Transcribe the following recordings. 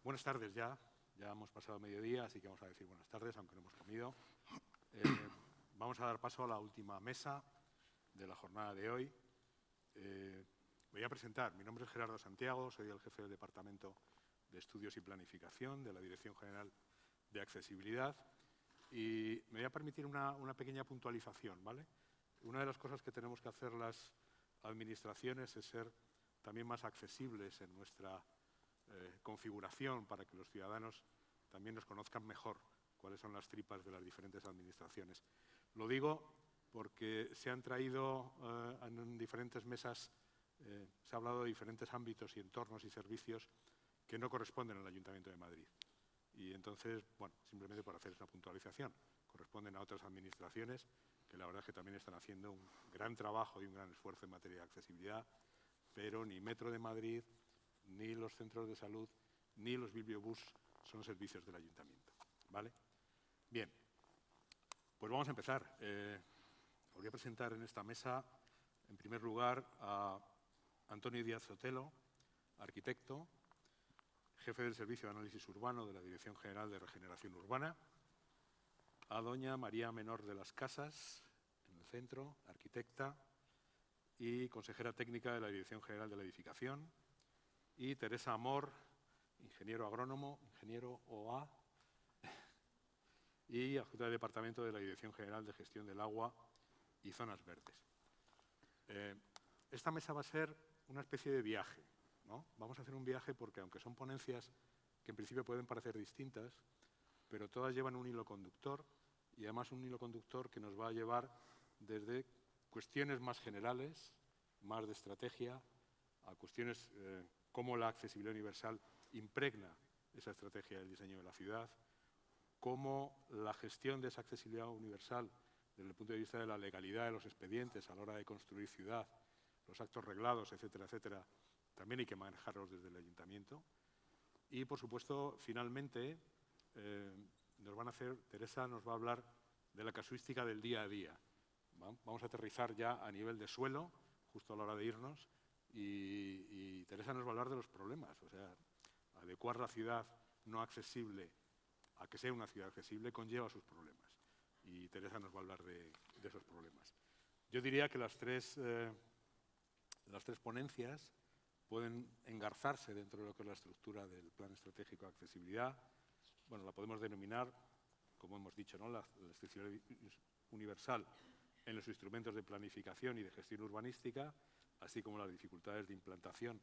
Buenas tardes ya hemos pasado mediodía, así que vamos a decir buenas tardes, aunque no hemos comido. Vamos a dar paso a la última mesa de la jornada de hoy. Voy a presentar, mi nombre es Gerardo Santiago, soy el jefe del Departamento de Estudios y Planificación de la Dirección General de Accesibilidad y me voy a permitir una pequeña puntualización, ¿vale? Una de las cosas que tenemos que hacer las administraciones es ser también más accesibles en nuestra configuración para que los ciudadanos también nos conozcan mejor cuáles son las tripas de las diferentes administraciones. Lo digo porque se han traído en diferentes mesas, se ha hablado de diferentes ámbitos y entornos y servicios que no corresponden al Ayuntamiento de Madrid. Y entonces, bueno, simplemente por hacer esa puntualización, corresponden a otras administraciones que la verdad es que también están haciendo un gran trabajo y un gran esfuerzo en materia de accesibilidad, pero ni Metro de Madrid, ni los centros de salud, ni los bibliobús son servicios del Ayuntamiento, ¿vale? Bien, pues vamos a empezar. Os voy a presentar en esta mesa, en primer lugar, a Antonio Díaz Sotelo, arquitecto, jefe del Servicio de Análisis Urbano de la Dirección General de Regeneración Urbana, a doña María Menor de las Casas, en el centro, arquitecta y consejera técnica de la Dirección General de la Edificación, y Teresa Amor, ingeniero agrónomo, ingeniero OA, y adjunta de departamento de la Dirección General de Gestión del Agua y Zonas Verdes. Esta mesa va a ser una especie de viaje, ¿no? Vamos a hacer un viaje porque, aunque son ponencias que en principio pueden parecer distintas, pero todas llevan un hilo conductor y además un hilo conductor que nos va a llevar desde cuestiones más generales, más de estrategia, a cuestiones cómo la accesibilidad universal impregna esa estrategia del diseño de la ciudad, cómo la gestión de esa accesibilidad universal desde el punto de vista de la legalidad de los expedientes a la hora de construir ciudad, los actos reglados, etcétera, etcétera, también hay que manejarlos desde el Ayuntamiento. Y, por supuesto, finalmente, Teresa nos va a hablar de la casuística del día a día. Vamos a aterrizar ya a nivel de suelo, justo a la hora de irnos, y Teresa nos va a hablar de los problemas. O sea, adecuar la ciudad no accesible a que sea una ciudad accesible conlleva sus problemas. Y Teresa nos va a hablar de esos problemas. Yo diría que las tres ponencias pueden engarzarse dentro de lo que es la estructura del Plan Estratégico de Accesibilidad. Bueno, la podemos denominar, como hemos dicho, ¿no?, la accesibilidad universal en los instrumentos de planificación y de gestión urbanística, así como las dificultades de implantación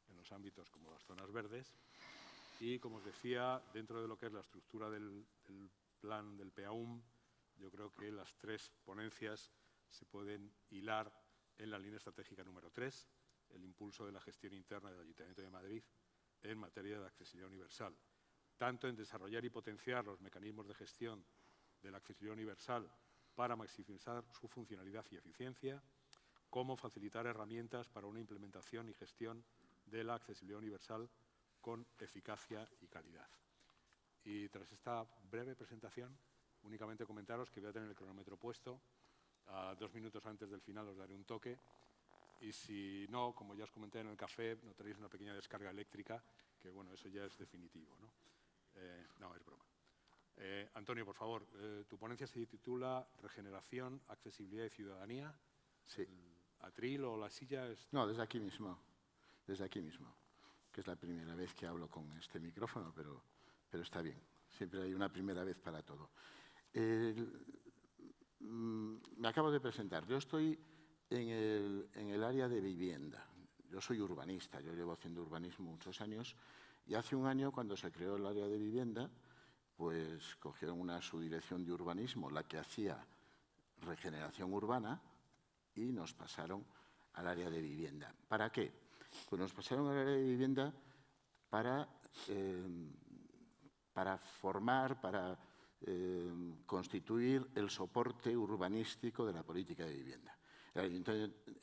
en los ámbitos como las zonas verdes. Y, como os decía, dentro de lo que es la estructura del plan del PAUM, yo creo que las tres ponencias se pueden hilar en la línea estratégica número 3, el impulso de la gestión interna del Ayuntamiento de Madrid en materia de accesibilidad universal, tanto en desarrollar y potenciar los mecanismos de gestión de la accesibilidad universal para maximizar su funcionalidad y eficiencia, como facilitar herramientas para una implementación y gestión de la accesibilidad universal con eficacia y calidad. Y tras esta breve presentación, únicamente comentaros que voy a tener el cronómetro puesto. A 2 minutos antes del final os daré un toque. Y si no, como ya os comenté en el café, notaréis una pequeña descarga eléctrica, que bueno, eso ya es definitivo, ¿no? No, es broma. Antonio, por favor, tu ponencia se titula Regeneración, Accesibilidad y Ciudadanía. Sí. ¿El atril o la silla? No, desde aquí mismo, que es la primera vez que hablo con este micrófono, pero está bien. Siempre hay una primera vez para todo. Me acabo de presentar. Yo estoy en el área de vivienda. Yo soy urbanista, yo llevo haciendo urbanismo muchos años y hace un año, cuando se creó el área de vivienda, pues cogieron una subdirección de urbanismo, la que hacía regeneración urbana, y nos pasaron al área de vivienda. ¿Para qué? Pues nos pasaron al área de vivienda para formar, para constituir el soporte urbanístico de la política de vivienda. El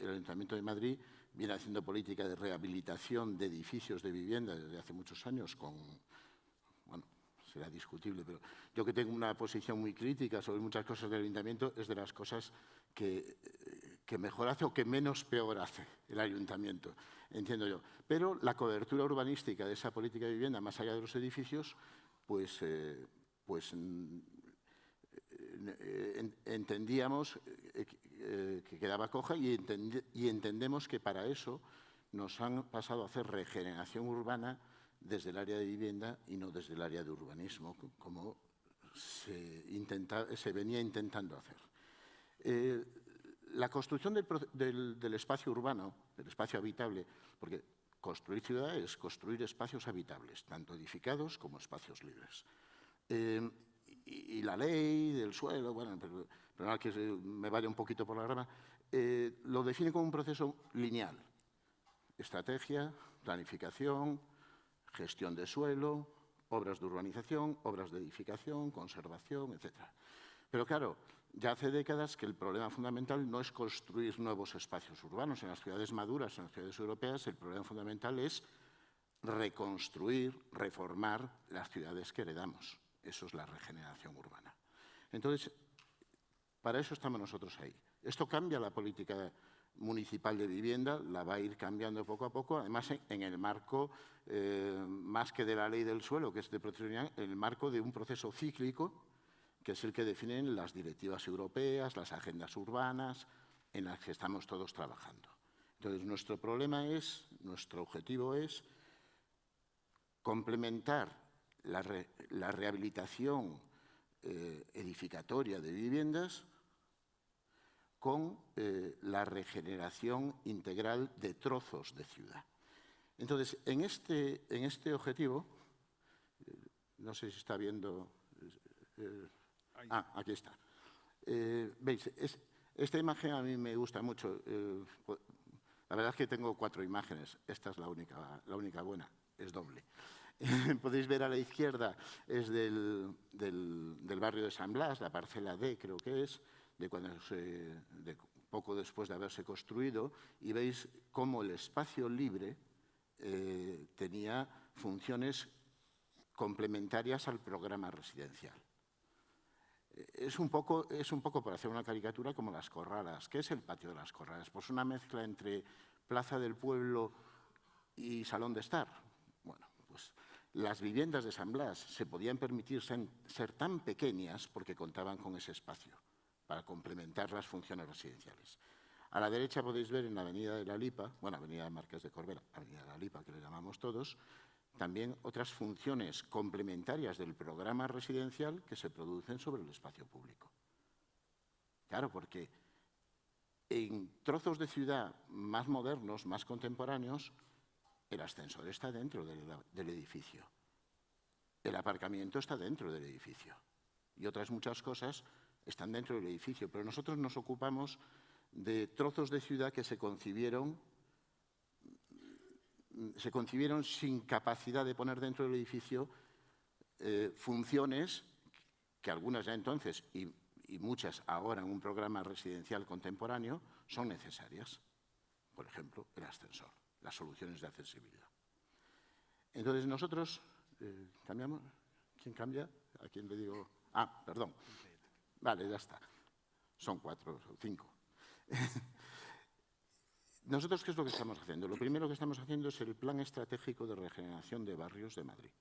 Ayuntamiento de Madrid viene haciendo política de rehabilitación de edificios de vivienda desde hace muchos años bueno, será discutible, pero yo, que tengo una posición muy crítica sobre muchas cosas del Ayuntamiento, es de las cosas que que mejor hace o que menos peor hace el ayuntamiento, entiendo yo. Pero la cobertura urbanística de esa política de vivienda, más allá de los edificios, entendíamos que quedaba coja y entendemos que para eso nos han pasado a hacer regeneración urbana desde el área de vivienda y no desde el área de urbanismo, como se venía intentando hacer. La construcción del espacio urbano, del espacio habitable, porque construir ciudad es construir espacios habitables, tanto edificados como espacios libres. Y la ley del suelo, bueno, pero nada que me vaya un poquito por la rama, lo define como un proceso lineal. Estrategia, planificación, gestión de suelo, obras de urbanización, obras de edificación, conservación, etc. Pero claro, ya hace décadas que el problema fundamental no es construir nuevos espacios urbanos. En las ciudades maduras, en las ciudades europeas, el problema fundamental es reconstruir, reformar las ciudades que heredamos. Eso es la regeneración urbana. Entonces, para eso estamos nosotros ahí. Esto cambia la política municipal de vivienda, la va a ir cambiando poco a poco, además en el marco, más que de la ley del suelo, que es de protección, en el marco de un proceso cíclico, que es el que definen las directivas europeas, las agendas urbanas, en las que estamos todos trabajando. Entonces, nuestro objetivo es complementar la rehabilitación edificatoria de viviendas con la regeneración integral de trozos de ciudad. Entonces, en este objetivo, no sé si está viendo... aquí está. ¿Veis? Esta imagen a mí me gusta mucho. La verdad es que tengo 4 imágenes. Esta es la única buena, es doble. Podéis ver a la izquierda, es del barrio de San Blas, la parcela D creo que es, de poco después de haberse construido, y veis cómo el espacio libre tenía funciones complementarias al programa residencial. Es un poco por hacer una caricatura como las Corralas. ¿Qué es el patio de las Corralas? Pues una mezcla entre Plaza del Pueblo y Salón de Estar. Bueno, pues las viviendas de San Blas se podían permitir ser tan pequeñas porque contaban con ese espacio para complementar las funciones residenciales. A la derecha podéis ver en la Avenida de la Lipa, bueno, Avenida Marqués de Corbera, Avenida de la Lipa, que le llamamos todos, también otras funciones complementarias del programa residencial que se producen sobre el espacio público. Claro, porque en trozos de ciudad más modernos, más contemporáneos, el ascensor está dentro del edificio. El aparcamiento está dentro del edificio. Y otras muchas cosas están dentro del edificio. Pero nosotros nos ocupamos de trozos de ciudad que se concibieron sin capacidad de poner dentro del edificio funciones que algunas ya entonces y muchas ahora en un programa residencial contemporáneo son necesarias. Por ejemplo, el ascensor, las soluciones de accesibilidad. Entonces nosotros cambiamos. ¿Quién cambia? ¿A quién le digo? Perdón. Vale, ya está. Son 4 o 5. ¿Nosotros qué es lo que estamos haciendo? Lo primero que estamos haciendo es el Plan Estratégico de Regeneración de Barrios de Madrid,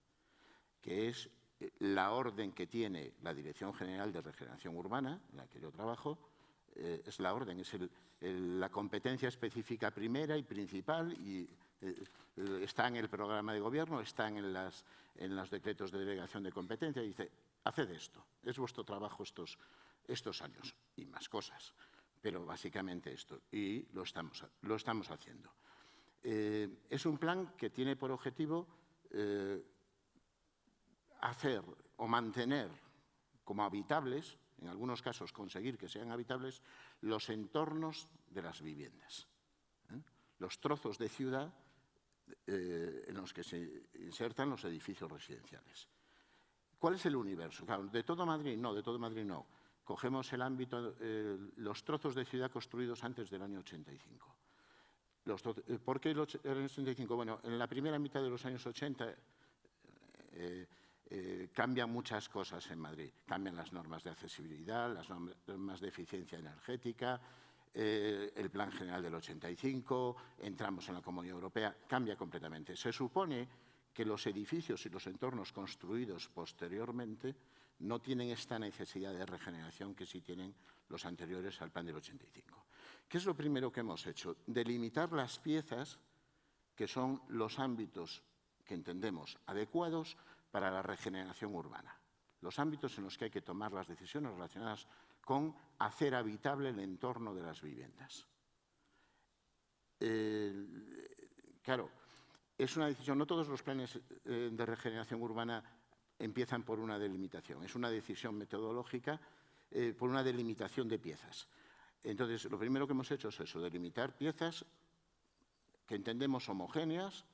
que es la orden que tiene la Dirección General de Regeneración Urbana, en la que yo trabajo, es la orden, es la competencia específica primera y principal, y está en el programa de gobierno, está en los decretos de delegación de competencia, y dice, haced esto, es vuestro trabajo estos años, y más cosas. Pero básicamente esto, y lo estamos haciendo. Es un plan que tiene por objetivo hacer o mantener como habitables, en algunos casos conseguir que sean habitables, los entornos de las viviendas. Los trozos de ciudad en los que se insertan los edificios residenciales. ¿Cuál es el universo? Claro, ¿de todo Madrid? No, de todo Madrid no. Cogemos el ámbito, los trozos de ciudad construidos antes del año 85. ¿Por qué el año 85? Bueno, en la primera mitad de los años 80 cambian muchas cosas en Madrid. Cambian las normas de accesibilidad, las normas de eficiencia energética, el Plan General del 85, entramos en la Comunidad Europea, cambia completamente. Se supone que los edificios y los entornos construidos posteriormente no tienen esta necesidad de regeneración que sí tienen los anteriores al Plan del 85. ¿Qué es lo primero que hemos hecho? Delimitar las piezas que son los ámbitos que entendemos adecuados para la regeneración urbana. Los ámbitos en los que hay que tomar las decisiones relacionadas con hacer habitable el entorno de las viviendas. Claro, es una decisión, no todos los planes de regeneración urbana empiezan por una delimitación, es una decisión metodológica por una delimitación de piezas. Entonces, lo primero que hemos hecho es eso, delimitar piezas que entendemos homogéneas,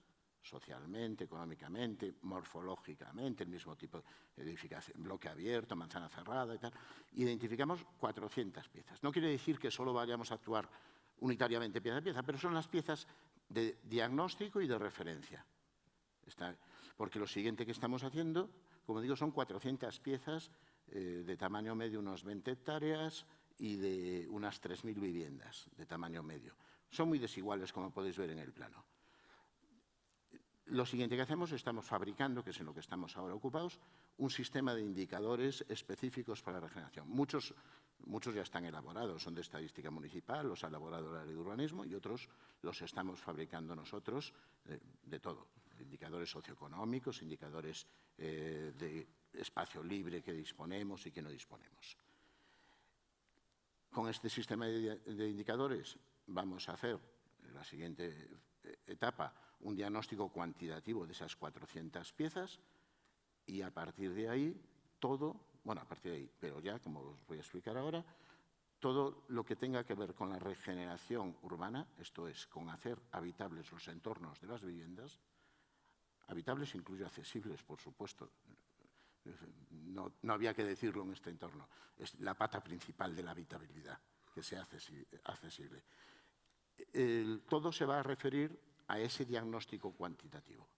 socialmente, económicamente, morfológicamente, el mismo tipo de edificación, bloque abierto, manzana cerrada y tal. Identificamos 400 piezas. No quiere decir que solo vayamos a actuar unitariamente pieza a pieza, pero son las piezas de diagnóstico y de referencia. Porque lo siguiente que estamos haciendo, como digo, son 400 piezas de tamaño medio, unos 20 hectáreas y de unas 3.000 viviendas de tamaño medio. Son muy desiguales, como podéis ver en el plano. Lo siguiente que hacemos, estamos fabricando, que es en lo que estamos ahora ocupados, un sistema de indicadores específicos para la regeneración. Muchos ya están elaborados, son de estadística municipal, los ha elaborado la ley de urbanismo y otros los estamos fabricando nosotros de todo. Indicadores socioeconómicos, indicadores de espacio libre que disponemos y que no disponemos. Con este sistema de indicadores vamos a hacer en la siguiente etapa un diagnóstico cuantitativo de esas 400 piezas y a partir de ahí todo, bueno, a partir de ahí, pero ya, como os voy a explicar ahora, todo lo que tenga que ver con la regeneración urbana, esto es, con hacer habitables los entornos de las viviendas, habitables incluye accesibles, por supuesto, no había que decirlo en este entorno, es la pata principal de la habitabilidad, que sea accesible. Todo se va a referir a ese diagnóstico cuantitativo.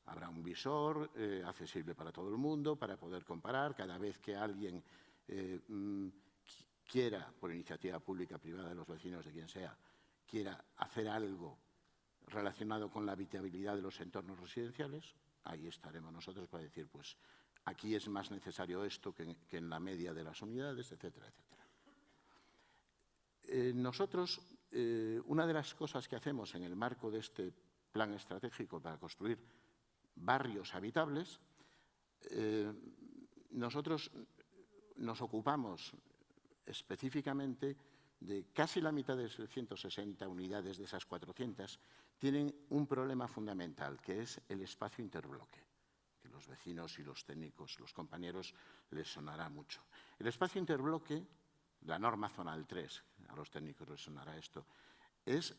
Habrá un visor accesible para todo el mundo, para poder comparar. Cada vez que alguien quiera, por iniciativa pública, privada, de los vecinos, de quien sea, quiera hacer algo relacionado con la habitabilidad de los entornos residenciales, ahí estaremos nosotros para decir, pues, aquí es más necesario esto que en la media de las unidades, etcétera, etcétera. Nosotros, una de las cosas que hacemos en el marco de este plan estratégico para construir barrios habitables, nosotros nos ocupamos específicamente de casi la mitad de 160 unidades de esas 400 tienen un problema fundamental, que es el espacio interbloque, que los vecinos y los técnicos, los compañeros, les sonará mucho. El espacio interbloque, la norma zonal 3, a los técnicos les sonará esto, es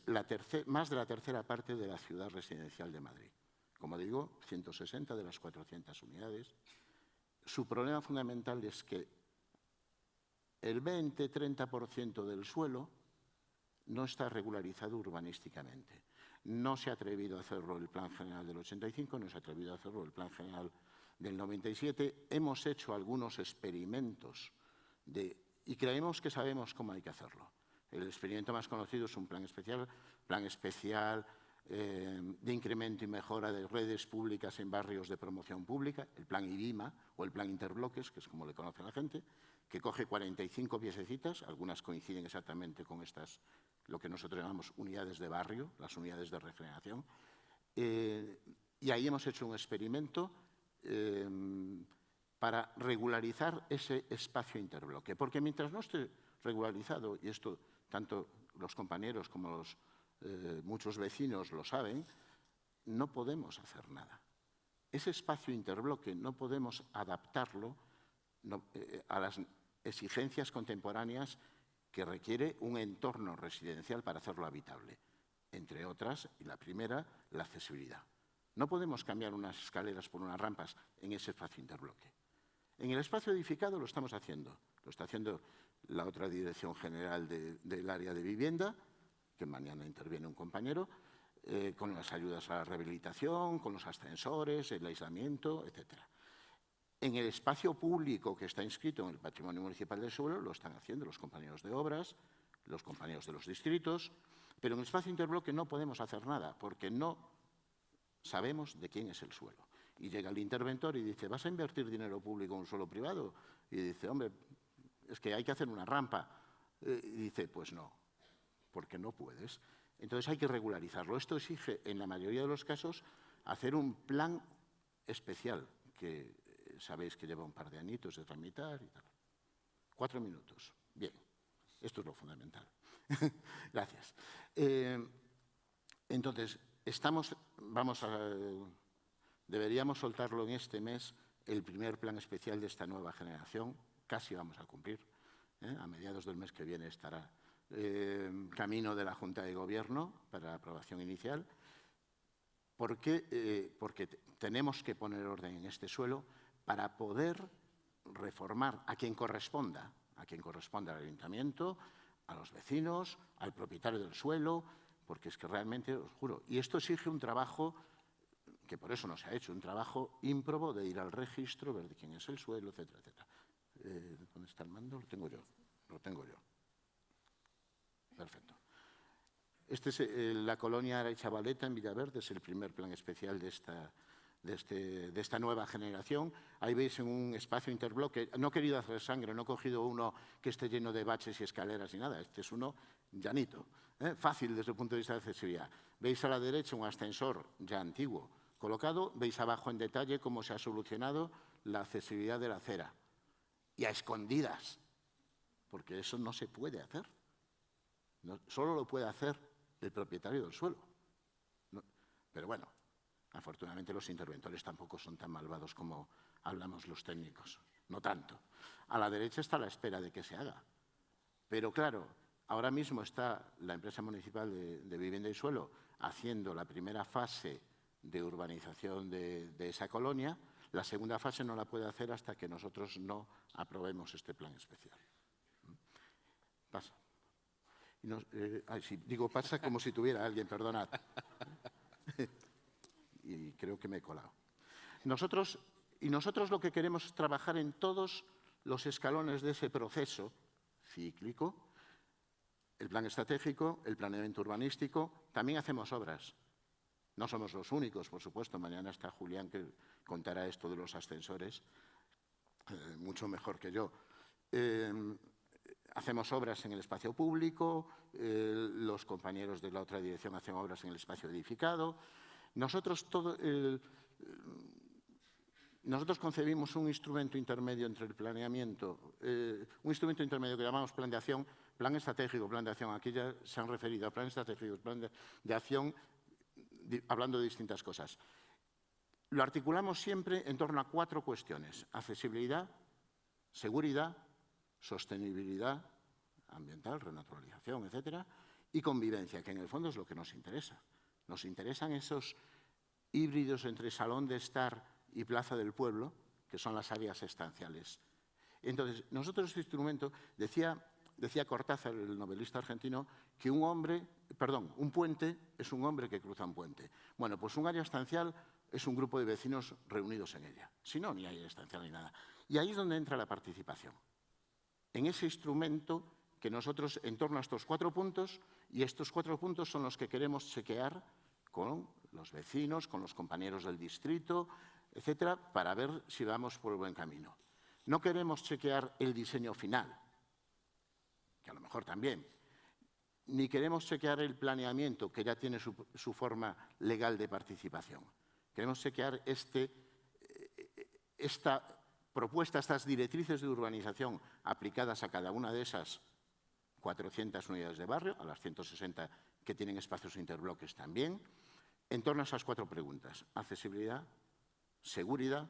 más de la tercera parte de la ciudad residencial de Madrid. Como digo, 160 de las 400 unidades. Su problema fundamental es que el 20-30% del suelo no está regularizado urbanísticamente. No se ha atrevido a hacerlo el Plan General del 85, no se ha atrevido a hacerlo el Plan General del 97. Hemos hecho algunos experimentos y creemos que sabemos cómo hay que hacerlo. El experimento más conocido es un plan especial de incremento y mejora de redes públicas en barrios de promoción pública, el plan IBIMA o el plan Interbloques, que es como le conoce la gente, que coge 45 piececitas, algunas coinciden exactamente con estas, lo que nosotros llamamos unidades de barrio, las unidades de regeneración, y ahí hemos hecho un experimento para regularizar ese espacio interbloque, porque mientras no esté regularizado, y esto tanto los compañeros como muchos vecinos lo saben, no podemos hacer nada. Ese espacio interbloque no podemos adaptarlo a las exigencias contemporáneas que requiere un entorno residencial para hacerlo habitable. Entre otras, y la primera, la accesibilidad. No podemos cambiar unas escaleras por unas rampas en ese espacio interbloque. En el espacio edificado lo estamos haciendo. Lo está haciendo la otra Dirección General del Área de Vivienda, que mañana interviene un compañero, con las ayudas a la rehabilitación, con los ascensores, el aislamiento, etc. En el espacio público que está inscrito en el Patrimonio Municipal del Suelo lo están haciendo los compañeros de obras, los compañeros de los distritos, pero en el espacio interbloque no podemos hacer nada porque no sabemos de quién es el suelo. Y llega el interventor y dice, ¿vas a invertir dinero público en un suelo privado? Y dice, hombre, es que hay que hacer una rampa. Y dice, pues no, porque no puedes. Entonces hay que regularizarlo. Esto exige, en la mayoría de los casos, hacer un plan especial, que sabéis que lleva un par de añitos de tramitar y tal. 4 minutos. Bien, esto es lo fundamental. Gracias. Entonces, deberíamos soltarlo en este mes, el primer plan especial de esta nueva generación. Casi vamos a cumplir. A mediados del mes que viene estará camino de la Junta de Gobierno para la aprobación inicial. ¿Por qué? Porque tenemos que poner orden en este suelo para poder reformar a quien corresponda al ayuntamiento, a los vecinos, al propietario del suelo, porque es que realmente, os juro, y esto exige un trabajo que por eso no se ha hecho, un trabajo ímprobo de ir al registro, ver de quién es el suelo, etcétera, etcétera. ¿Dónde está el mando? Lo tengo yo. Perfecto. Este es la colonia Arechavaleta en Villaverde, es el primer plan especial de esta nueva generación. Ahí veis en un espacio interbloque, no he querido hacer sangre, no he cogido uno que esté lleno de baches y escaleras ni nada, este es uno llanito, fácil desde el punto de vista de accesibilidad. Veis a la derecha un ascensor ya antiguo colocado, veis abajo en detalle cómo se ha solucionado la accesibilidad de la acera. Y a escondidas, porque eso no se puede hacer. Solo lo puede hacer el propietario del suelo. Pero bueno, afortunadamente los interventores tampoco son tan malvados como hablamos los técnicos. No tanto. A la derecha está la espera de que se haga. Pero claro, ahora mismo está la empresa municipal de vivienda y suelo haciendo la primera fase de urbanización de esa colonia. La segunda fase no la puede hacer hasta que nosotros no aprobemos este plan especial. Pasa. Digo pasa como si tuviera alguien, perdonad. Y creo que me he colado. Nosotros lo que queremos es trabajar en todos los escalones de ese proceso cíclico, el plan estratégico, el planeamiento urbanístico, también hacemos obras. No somos los únicos, por supuesto. Mañana está Julián, que contará esto de los ascensores, mucho mejor que yo. Hacemos obras en el espacio público, los compañeros de la otra dirección hacen obras en el espacio edificado. Nosotros concebimos un instrumento intermedio entre el planeamiento, un instrumento intermedio que llamamos plan de acción, plan estratégico, plan de acción. Aquí ya se han referido a plan estratégico, plan de acción, hablando de distintas cosas. Lo articulamos siempre en torno a 4 cuestiones: accesibilidad, seguridad, sostenibilidad ambiental, renaturalización, etcétera, y convivencia, que en el fondo es lo que nos interesa. Nos interesan esos híbridos entre salón de estar y plaza del pueblo, que son las áreas estanciales. Entonces, nosotros este instrumento, decía Cortázar, el novelista argentino, que un puente es un hombre que cruza un puente. Bueno, pues un área estancial es un grupo de vecinos reunidos en ella. Si no, ni área estancial ni nada. Y ahí es donde entra la participación. En ese instrumento que nosotros, en torno a estos 4 puntos, y estos 4 puntos son los que queremos chequear con los vecinos, con los compañeros del distrito, etcétera, para ver si vamos por el buen camino. No queremos chequear el diseño final, que a lo mejor también, ni queremos chequear el planeamiento, que ya tiene su forma legal de participación. Queremos chequear esta propuesta, estas directrices de urbanización aplicadas a cada una de esas 400 unidades de barrio, a las 160 que tienen espacios interbloques también, en torno a esas 4 preguntas: accesibilidad, seguridad,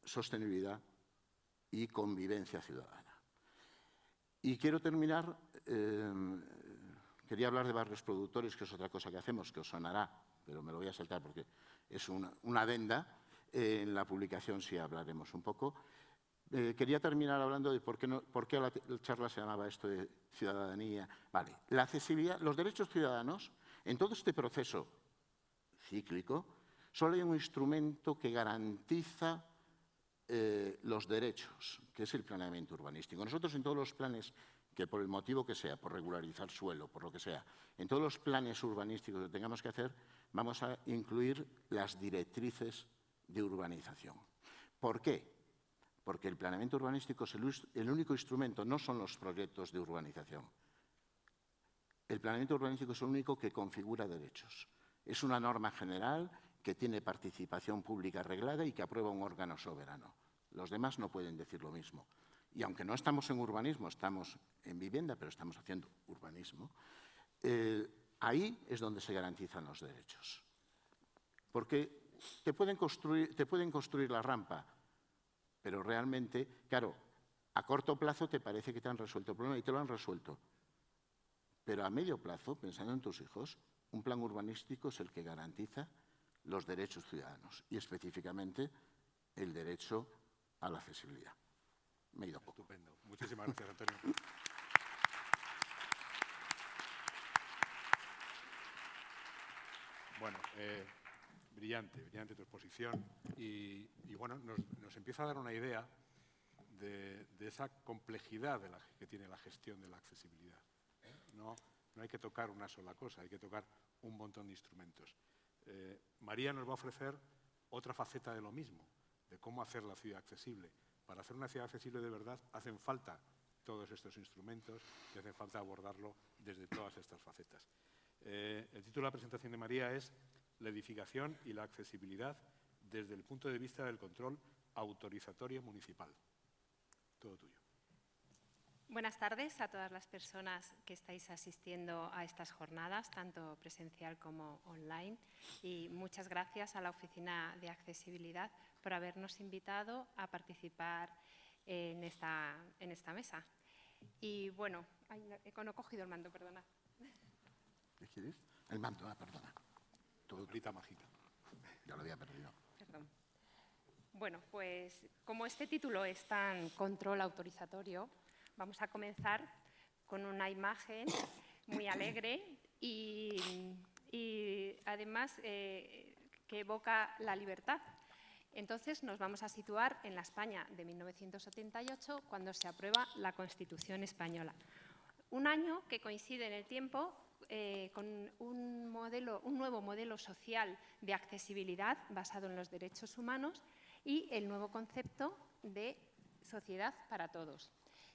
sostenibilidad y convivencia ciudadana. Y quiero terminar, quería hablar de barrios productores, que es otra cosa que hacemos, que os sonará, pero me lo voy a saltar porque es una adenda. En la publicación sí hablaremos un poco. Quería terminar hablando de por qué la charla se llamaba esto de ciudadanía. Vale, la accesibilidad, los derechos ciudadanos, en todo este proceso cíclico, solo hay un instrumento que garantiza los derechos, que es el planeamiento urbanístico. Nosotros en todos los planes que por el motivo que sea, por regularizar suelo, por lo que sea, en todos los planes urbanísticos que tengamos que hacer, vamos a incluir las directrices de urbanización. ¿Por qué? Porque el planeamiento urbanístico es el único instrumento, no son los proyectos de urbanización. El planeamiento urbanístico es el único que configura derechos. Es una norma general que tiene participación pública reglada y que aprueba un órgano soberano. Los demás no pueden decir lo mismo. Y aunque no estamos en urbanismo, estamos en vivienda, pero estamos haciendo urbanismo, ahí es donde se garantizan los derechos. Porque te pueden construir la rampa, pero realmente, claro, a corto plazo te parece que te han resuelto el problema y te lo han resuelto. Pero a medio plazo, pensando en tus hijos, un plan urbanístico es el que garantiza los derechos ciudadanos y específicamente el derecho a la accesibilidad. Me he ido poco. Estupendo. Muchísimas gracias, Antonio. Bueno, brillante tu exposición y bueno, nos empieza a dar una idea de esa complejidad que tiene la gestión de la accesibilidad. No hay que tocar una sola cosa, hay que tocar un montón de instrumentos. María nos va a ofrecer otra faceta de lo mismo, de cómo hacer la ciudad accesible. Para hacer una ciudad accesible de verdad hacen falta todos estos instrumentos y hace falta abordarlo desde todas estas facetas. El título de la presentación de María es La edificación y la accesibilidad desde el punto de vista del control autorizatorio municipal. Todo tuyo. Buenas tardes a todas las personas que estáis asistiendo a estas jornadas, tanto presencial como online. Y muchas gracias a la Oficina de Accesibilidad por habernos invitado a participar en esta mesa. Y bueno, no he cogido el mando, perdona. ¿Qué quieres? El mando, perdona. Todo grita mágica. Ya lo había perdido. Perdón. Bueno, pues como este título es tan control autorizatorio, vamos a comenzar con una imagen muy alegre y además que evoca la libertad. Entonces nos vamos a situar en la España de 1978, cuando se aprueba la Constitución española. Un año que coincide en el tiempo con un nuevo modelo social de accesibilidad basado en los derechos humanos y el nuevo concepto de sociedad para todos.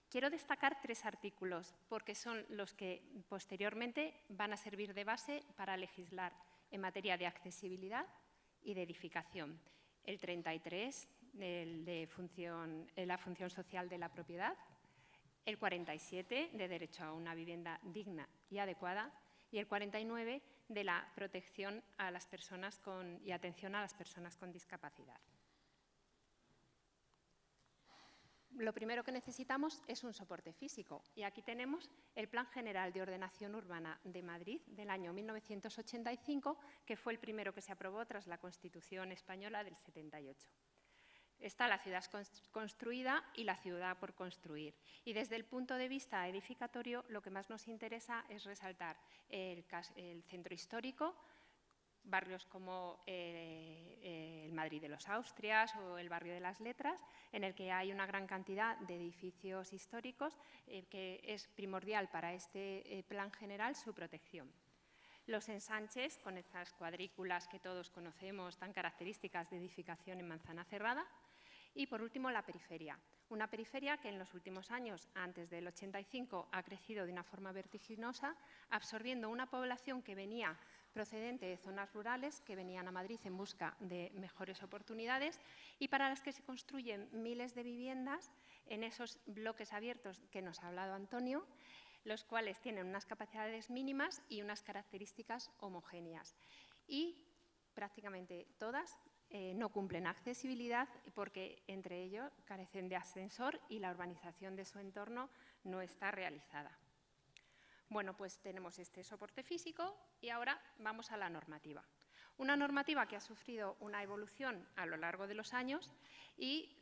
Quiero destacar 3 artículos porque son los que posteriormente van a servir de base para legislar en materia de accesibilidad y de edificación. El 33, el de la función social de la propiedad, el 47, de derecho a una vivienda digna y adecuada, y el 49, de la protección a las personas y atención a las personas con discapacidad. Lo primero que necesitamos es un soporte físico y aquí tenemos el Plan General de Ordenación Urbana de Madrid del año 1985, que fue el primero que se aprobó tras la Constitución española del 78. Está la ciudad construida y la ciudad por construir. Y desde el punto de vista edificatorio, lo que más nos interesa es resaltar el centro histórico, barrios como el Madrid de los Austrias o el barrio de las Letras, en el que hay una gran cantidad de edificios históricos que es primordial para este plan general su protección. Los ensanches, con esas cuadrículas que todos conocemos, tan características de edificación en manzana cerrada. Y, por último, la periferia. Una periferia que en los últimos años, antes del 85, ha crecido de una forma vertiginosa, absorbiendo una población que venía procedente de zonas rurales, que venían a Madrid en busca de mejores oportunidades y para las que se construyen miles de viviendas en esos bloques abiertos que nos ha hablado Antonio, los cuales tienen unas capacidades mínimas y unas características homogéneas. Y prácticamente todas no cumplen accesibilidad porque entre ellos carecen de ascensor y la urbanización de su entorno no está realizada. Bueno, pues tenemos este soporte físico y ahora vamos a la normativa. Una normativa que ha sufrido una evolución a lo largo de los años y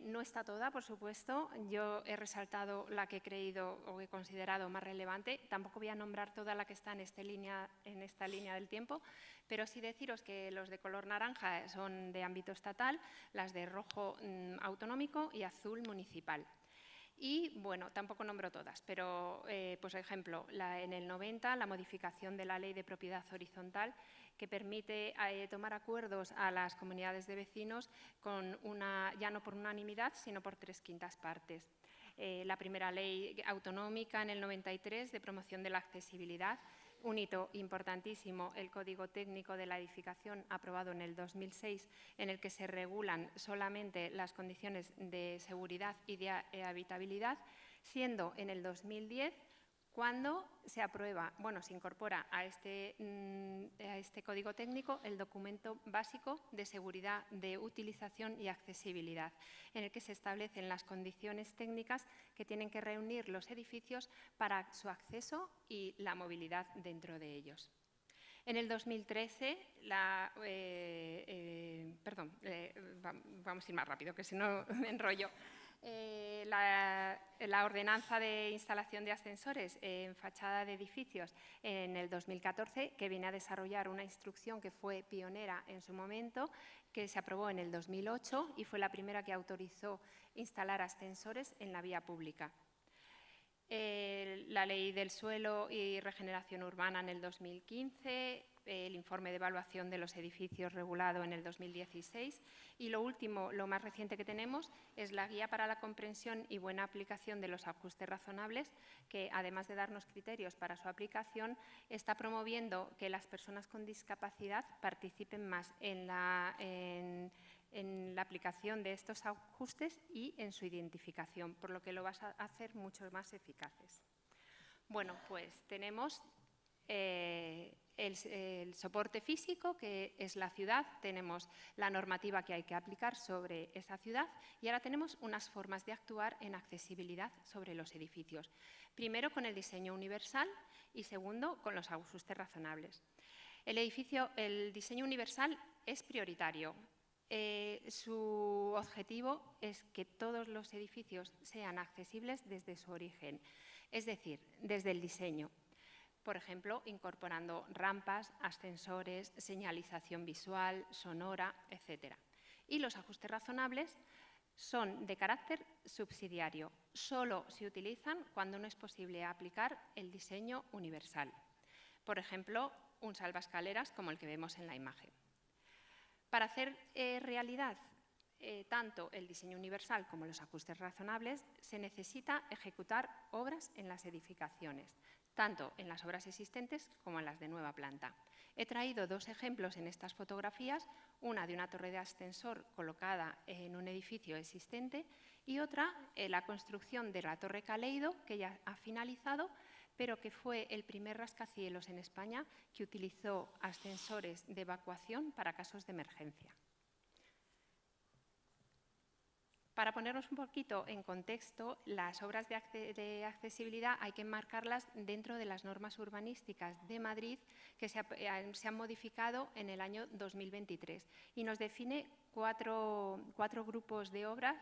no está toda, por supuesto. Yo he resaltado la que he creído o he considerado más relevante. Tampoco voy a nombrar toda la que está en esta línea del tiempo, pero sí deciros que los de color naranja son de ámbito estatal, las de rojo autonómico y azul municipal. Y, bueno, tampoco nombro todas, pero, por ejemplo, en el 90, la modificación de la Ley de Propiedad Horizontal, que permite tomar acuerdos a las comunidades de vecinos ya no por unanimidad, sino por 3/5 partes. La primera ley autonómica en el 93 de promoción de la accesibilidad, un hito importantísimo, el Código Técnico de la Edificación aprobado en el 2006, en el que se regulan solamente las condiciones de seguridad y de habitabilidad, siendo en el 2010 cuando se aprueba, se incorpora a este Código Técnico el documento básico de seguridad, de utilización y accesibilidad, en el que se establecen las condiciones técnicas que tienen que reunir los edificios para su acceso y la movilidad dentro de ellos. En el 2013, vamos a ir más rápido, que si no me enrollo. La ordenanza de instalación de ascensores en fachada de edificios en el 2014, que viene a desarrollar una instrucción que fue pionera en su momento, que se aprobó en el 2008 y fue la primera que autorizó instalar ascensores en la vía pública. La Ley del Suelo y Regeneración Urbana en el 2015, el informe de evaluación de los edificios regulado en el 2016 y lo último, lo más reciente que tenemos, es la Guía para la comprensión y buena aplicación de los ajustes razonables, que además de darnos criterios para su aplicación, está promoviendo que las personas con discapacidad participen más en la aplicación de estos ajustes y en su identificación, por lo que lo vas a hacer mucho más eficaces. Bueno, pues tenemos el soporte físico, que es la ciudad, tenemos la normativa que hay que aplicar sobre esa ciudad y ahora tenemos unas formas de actuar en accesibilidad sobre los edificios. Primero, con el diseño universal y segundo, con los ajustes razonables. El diseño universal es prioritario. Su objetivo es que todos los edificios sean accesibles desde su origen, es decir, desde el diseño. Por ejemplo, incorporando rampas, ascensores, señalización visual, sonora, etc. Y los ajustes razonables son de carácter subsidiario. Solo se utilizan cuando no es posible aplicar el diseño universal. Por ejemplo, un salvaescaleras como el que vemos en la imagen. Para hacer realidad tanto el diseño universal como los ajustes razonables, se necesita ejecutar obras en las edificaciones, tanto en las obras existentes como en las de nueva planta. He traído dos ejemplos en estas fotografías, una de una torre de ascensor colocada en un edificio existente y otra la construcción de la Torre Caleido, que ya ha finalizado, pero que fue el primer rascacielos en España que utilizó ascensores de evacuación para casos de emergencia. Para ponernos un poquito en contexto, las obras de accesibilidad hay que enmarcarlas dentro de las normas urbanísticas de Madrid que se han modificado en el año 2023 y nos define cuatro grupos de obras.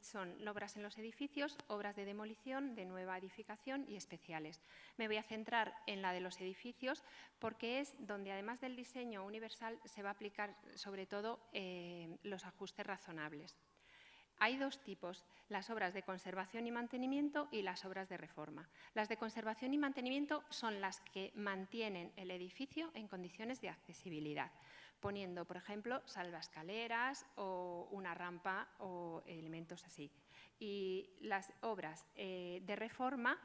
Son obras en los edificios, obras de demolición, de nueva edificación y especiales. Me voy a centrar en la de los edificios porque es donde, además del diseño universal, se va a aplicar sobre todo los ajustes razonables. Hay dos tipos, las obras de conservación y mantenimiento y las obras de reforma. Las de conservación y mantenimiento son las que mantienen el edificio en condiciones de accesibilidad, poniendo, por ejemplo, salvaescaleras o una rampa o elementos así. Y las obras de reforma,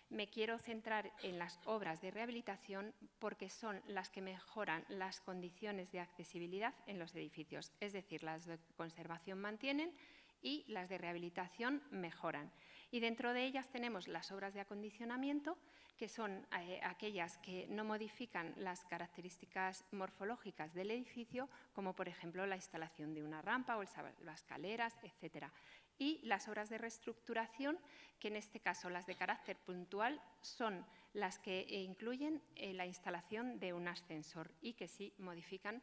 me quiero centrar en las obras de rehabilitación porque son las que mejoran las condiciones de accesibilidad en los edificios, es decir, las de conservación mantienen y las de rehabilitación mejoran. Y dentro de ellas tenemos las obras de acondicionamiento, que son aquellas que no modifican las características morfológicas del edificio, como por ejemplo la instalación de una rampa o las escaleras, etc. Y las obras de reestructuración, que en este caso las de carácter puntual, son las que incluyen la instalación de un ascensor y que sí modifican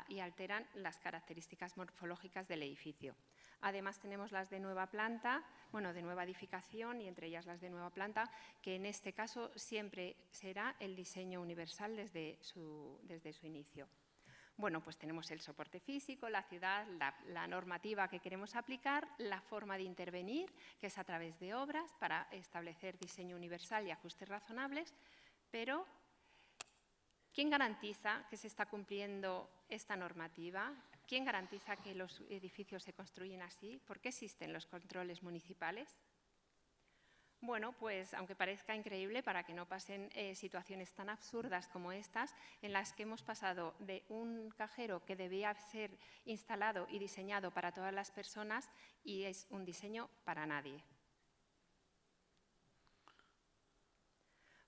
y alteran las características morfológicas del edificio. Además tenemos las de nueva planta, de nueva edificación y entre ellas las de nueva planta, que en este caso siempre será el diseño universal desde su inicio. Bueno, pues tenemos el soporte físico, la ciudad, la normativa que queremos aplicar, la forma de intervenir, que es a través de obras para establecer diseño universal y ajustes razonables, pero ¿quién garantiza que se está cumpliendo esta normativa? ¿Quién garantiza que los edificios se construyen así? ¿Por qué existen los controles municipales? Bueno, pues aunque parezca increíble, para que no pasen situaciones tan absurdas como estas, en las que hemos pasado de un cajero que debía ser instalado y diseñado para todas las personas y es un diseño para nadie.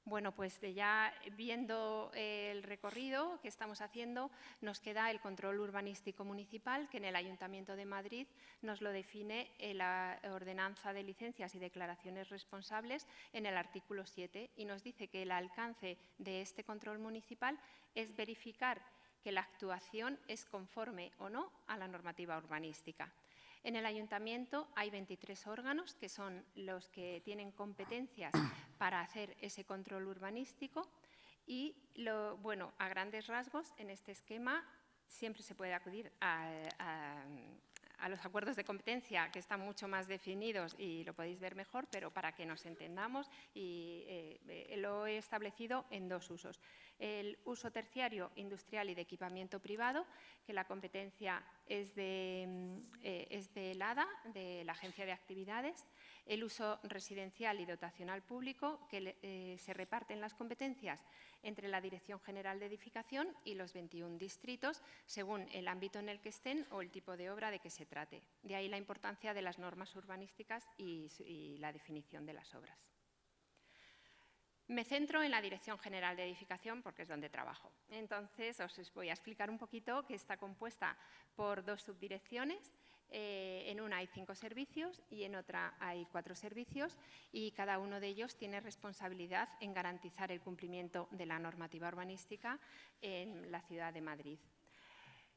Bueno, pues ya viendo el recorrido que estamos haciendo, nos queda el control urbanístico municipal, que en el Ayuntamiento de Madrid nos lo define en la Ordenanza de Licencias y Declaraciones Responsables en el artículo 7 y nos dice que el alcance de este control municipal es verificar que la actuación es conforme o no a la normativa urbanística. En el Ayuntamiento hay 23 órganos que son los que tienen competencias para hacer ese control urbanístico y, bueno, a grandes rasgos, en este esquema siempre se puede acudir a los acuerdos de competencia, que están mucho más definidos y lo podéis ver mejor, pero para que nos entendamos, lo he establecido en dos usos. El uso terciario, industrial y de equipamiento privado, que la competencia es del ADA, de la Agencia de Actividades. El uso residencial y dotacional público, que se reparten las competencias entre la Dirección General de Edificación y los 21 distritos, según el ámbito en el que estén o el tipo de obra de que se trate. De ahí la importancia de las normas urbanísticas y la definición de las obras. Me centro en la Dirección General de Edificación porque es donde trabajo. Entonces, os voy a explicar un poquito que está compuesta por dos subdirecciones. En una hay 5 servicios y en otra hay 4 servicios y cada uno de ellos tiene responsabilidad en garantizar el cumplimiento de la normativa urbanística en la ciudad de Madrid.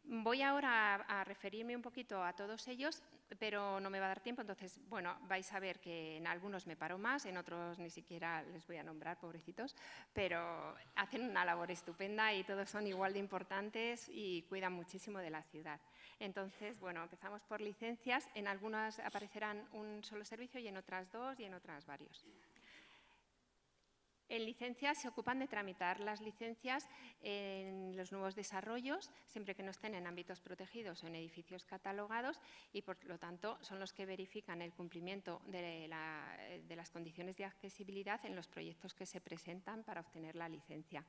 Voy ahora a referirme un poquito a todos ellos, pero no me va a dar tiempo, entonces, bueno, vais a ver que en algunos me paro más, en otros ni siquiera les voy a nombrar, pobrecitos, pero hacen una labor estupenda y todos son igual de importantes y cuidan muchísimo de la ciudad. Entonces, bueno, empezamos por licencias. En algunas aparecerán un solo servicio y en otras 2 y en otras varios. En licencias se ocupan de tramitar las licencias en los nuevos desarrollos, siempre que no estén en ámbitos protegidos o en edificios catalogados y, por lo tanto, son los que verifican el cumplimiento de las condiciones de accesibilidad en los proyectos que se presentan para obtener la licencia.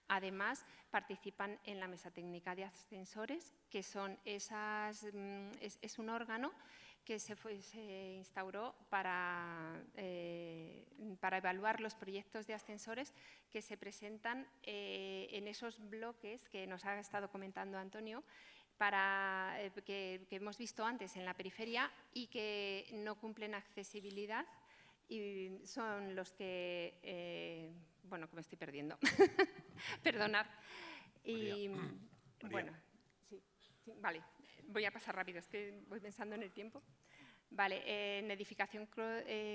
Además, participan en la mesa técnica de ascensores, que es un órgano que se instauró para evaluar los proyectos de ascensores que se presentan en esos bloques que nos ha estado comentando Antonio, que hemos visto antes en la periferia y que no cumplen accesibilidad y son los que… bueno, que me estoy perdiendo. Perdonad. Y, María. bueno, sí, vale. Voy a pasar rápido, es que voy pensando en el tiempo. Vale, en edificación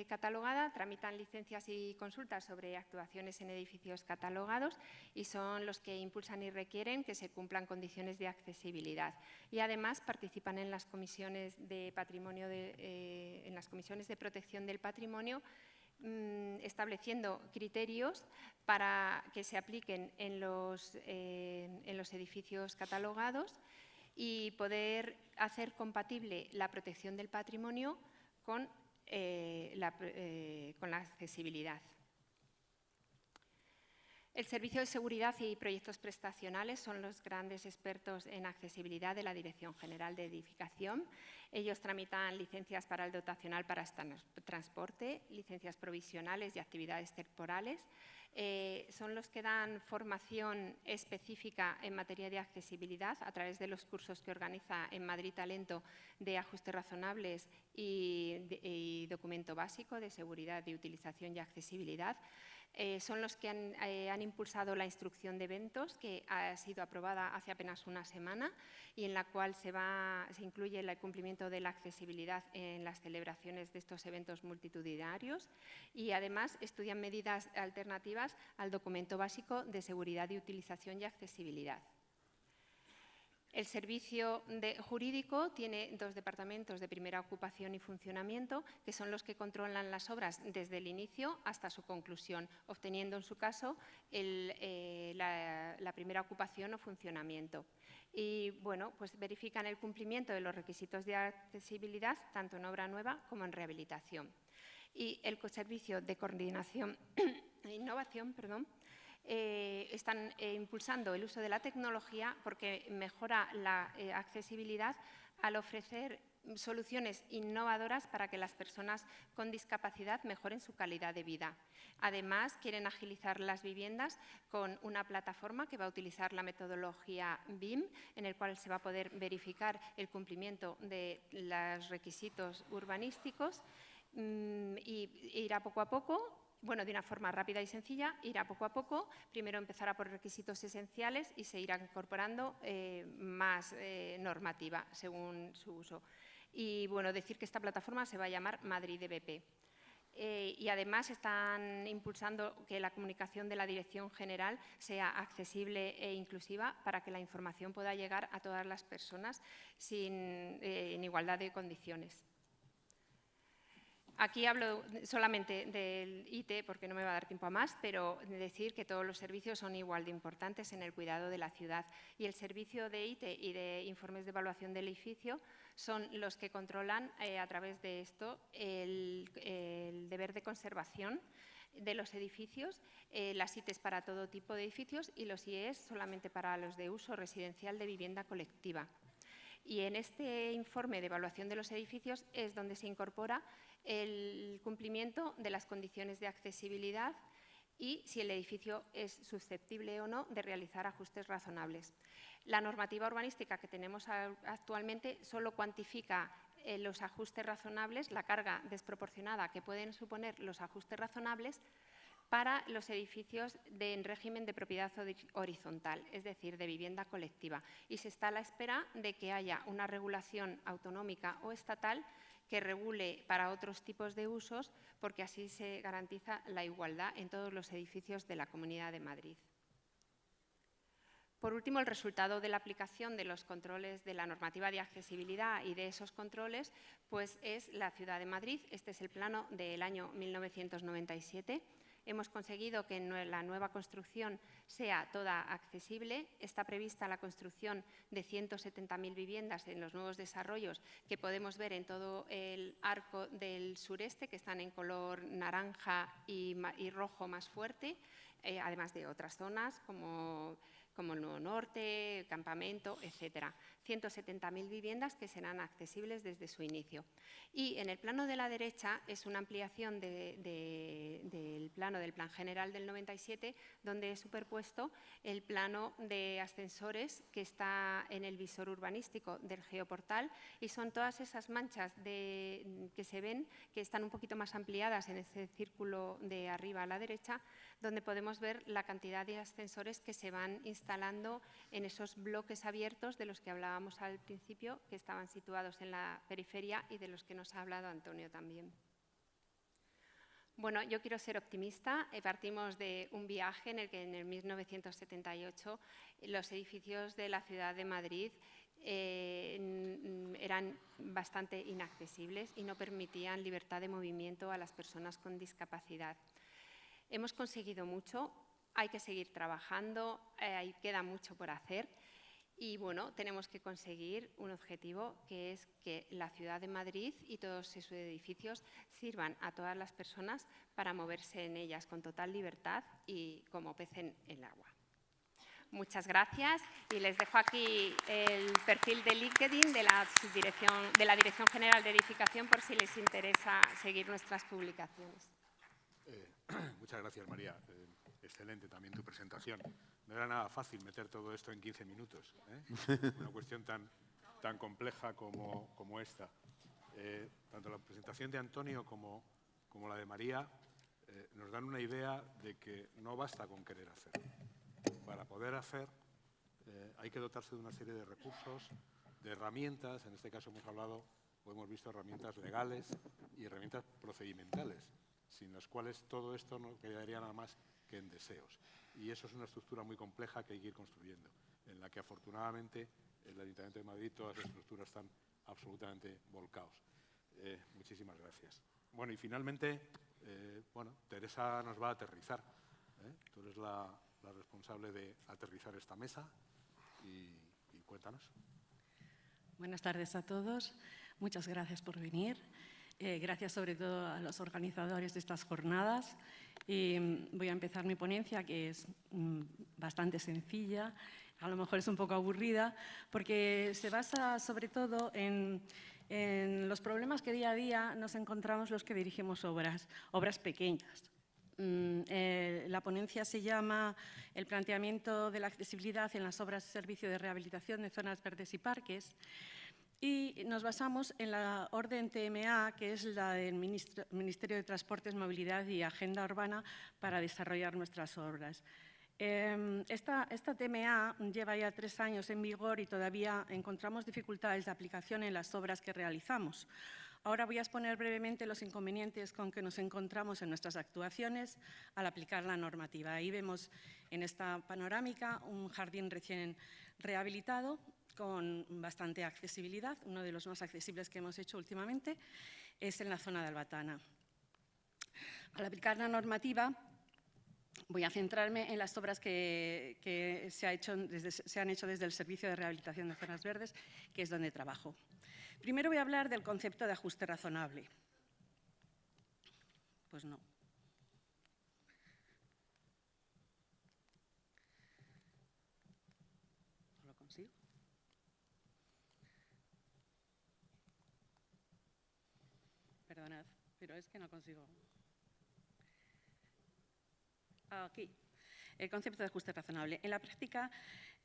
catalogada tramitan licencias y consultas sobre actuaciones en edificios catalogados y son los que impulsan y requieren que se cumplan condiciones de accesibilidad. Y además participan en las comisiones de patrimonio, en las comisiones de protección del patrimonio, estableciendo criterios para que se apliquen en los edificios catalogados y poder hacer compatible la protección del patrimonio con la accesibilidad. El Servicio de Seguridad y Proyectos Prestacionales son los grandes expertos en accesibilidad de la Dirección General de Edificación. Ellos tramitan licencias para el dotacional para transporte, licencias provisionales y actividades temporales. Son los que dan formación específica en materia de accesibilidad a través de los cursos que organiza en Madrid Talento de ajustes razonables y documento básico de seguridad de utilización y accesibilidad. Son los que han impulsado la instrucción de eventos, que ha sido aprobada hace apenas una semana y en la cual se incluye el cumplimiento de la accesibilidad en las celebraciones de estos eventos multitudinarios y además estudian medidas alternativas al documento básico de seguridad de utilización y accesibilidad. El servicio jurídico tiene 2 departamentos de primera ocupación y funcionamiento, que son los que controlan las obras desde el inicio hasta su conclusión, obteniendo en su caso la primera ocupación o funcionamiento. Y bueno, pues verifican el cumplimiento de los requisitos de accesibilidad tanto en obra nueva como en rehabilitación. Y el servicio de coordinación e innovación, están impulsando el uso de la tecnología porque mejora la accesibilidad al ofrecer soluciones innovadoras para que las personas con discapacidad mejoren su calidad de vida. Además, quieren agilizar las viviendas con una plataforma que va a utilizar la metodología BIM, en el cual se va a poder verificar el cumplimiento de los requisitos urbanísticos y irá poco a poco. Bueno, de una forma rápida y sencilla, irá poco a poco. Primero empezará por requisitos esenciales y se irá incorporando más normativa según su uso. Y bueno, decir que esta plataforma se va a llamar Madrid EBP. Y además están impulsando que la comunicación de la Dirección General sea accesible e inclusiva para que la información pueda llegar a todas las personas en igualdad de condiciones. Aquí hablo solamente del IT porque no me va a dar tiempo a más, pero decir que todos los servicios son igual de importantes en el cuidado de la ciudad. Y el servicio de IT y de informes de evaluación del edificio son los que controlan a través de esto el deber de conservación de los edificios, las ITES para todo tipo de edificios y los IES solamente para los de uso residencial de vivienda colectiva. Y en este informe de evaluación de los edificios es donde se incorpora el cumplimiento de las condiciones de accesibilidad y si el edificio es susceptible o no de realizar ajustes razonables. La normativa urbanística que tenemos actualmente solo cuantifica los ajustes razonables, la carga desproporcionada que pueden suponer los ajustes razonables para los edificios en régimen de propiedad horizontal, es decir, de vivienda colectiva. Y se está a la espera de que haya una regulación autonómica o estatal que regule para otros tipos de usos, porque así se garantiza la igualdad en todos los edificios de la Comunidad de Madrid. Por último, el resultado de la aplicación de los controles de la normativa de accesibilidad y de esos controles pues es la Ciudad de Madrid. Este es el plano del año 1997. Hemos conseguido que la nueva construcción sea toda accesible. Está prevista la construcción de 170.000 viviendas en los nuevos desarrollos que podemos ver en todo el arco del sureste, que están en color naranja y rojo más fuerte, además de otras zonas como el Nuevo Norte, Campamento, etcétera. 170.000 viviendas que serán accesibles desde su inicio. Y en el plano de la derecha es una ampliación del plano del Plan General del 97, donde he superpuesto el plano de ascensores que está en el visor urbanístico del geoportal y son todas esas manchas que se ven, que están un poquito más ampliadas en ese círculo de arriba a la derecha, donde podemos ver la cantidad de ascensores que se van instalando en esos bloques abiertos de los que hablábamos al principio, que estaban situados en la periferia y de los que nos ha hablado Antonio también. Bueno, yo quiero ser optimista. Partimos de un viaje en el que en el 1978 los edificios de la Ciudad de Madrid eran bastante inaccesibles y no permitían libertad de movimiento a las personas con discapacidad. Hemos conseguido mucho, hay que seguir trabajando, queda mucho por hacer y bueno, tenemos que conseguir un objetivo que es que la Ciudad de Madrid y todos sus edificios sirvan a todas las personas para moverse en ellas con total libertad y como pez en el agua. Muchas gracias y les dejo aquí el perfil de LinkedIn de la Dirección General de Edificación por si les interesa seguir nuestras publicaciones. Muchas gracias, María. Excelente también tu presentación. No era nada fácil meter todo esto en 15 minutos, una cuestión tan compleja como esta. Tanto la presentación de Antonio como la de María nos dan una idea de que no basta con querer hacer. Para poder hacer hay que dotarse de una serie de recursos, de herramientas, en este caso hemos visto herramientas legales y herramientas procedimentales, sin las cuales todo esto no quedaría nada más que en deseos. Y eso es una estructura muy compleja que hay que ir construyendo, en la que afortunadamente el Ayuntamiento de Madrid, todas las estructuras están absolutamente volcados. Muchísimas gracias. Bueno, y finalmente, Teresa nos va a aterrizar. Tú eres la responsable de aterrizar esta mesa y cuéntanos. Buenas tardes a todos. Muchas gracias por venir. Gracias sobre todo a los organizadores de estas jornadas. Voy a empezar mi ponencia, que es bastante sencilla. A lo mejor es un poco aburrida, porque se basa sobre todo en los problemas que día a día nos encontramos los que dirigimos obras pequeñas. La ponencia se llama El planteamiento de la accesibilidad en las obras de servicio de rehabilitación de zonas verdes y parques, y nos basamos en la orden TMA, que es la del Ministerio de Transportes, Movilidad y Agenda Urbana, para desarrollar nuestras obras. Esta TMA lleva ya 3 años en vigor y todavía encontramos dificultades de aplicación en las obras que realizamos. Ahora voy a exponer brevemente los inconvenientes con que nos encontramos en nuestras actuaciones al aplicar la normativa. Ahí vemos en esta panorámica un jardín recién rehabilitado con bastante accesibilidad. Uno de los más accesibles que hemos hecho últimamente es en la zona de Albatana. Al aplicar la normativa, voy a centrarme en las obras que se han hecho desde el Servicio de Rehabilitación de Zonas Verdes, que es donde trabajo. Primero voy a hablar del concepto de ajuste razonable. Pues no. ¿No lo consigo? Perdonad, pero es que no consigo. Aquí, el concepto de ajuste razonable. En la práctica,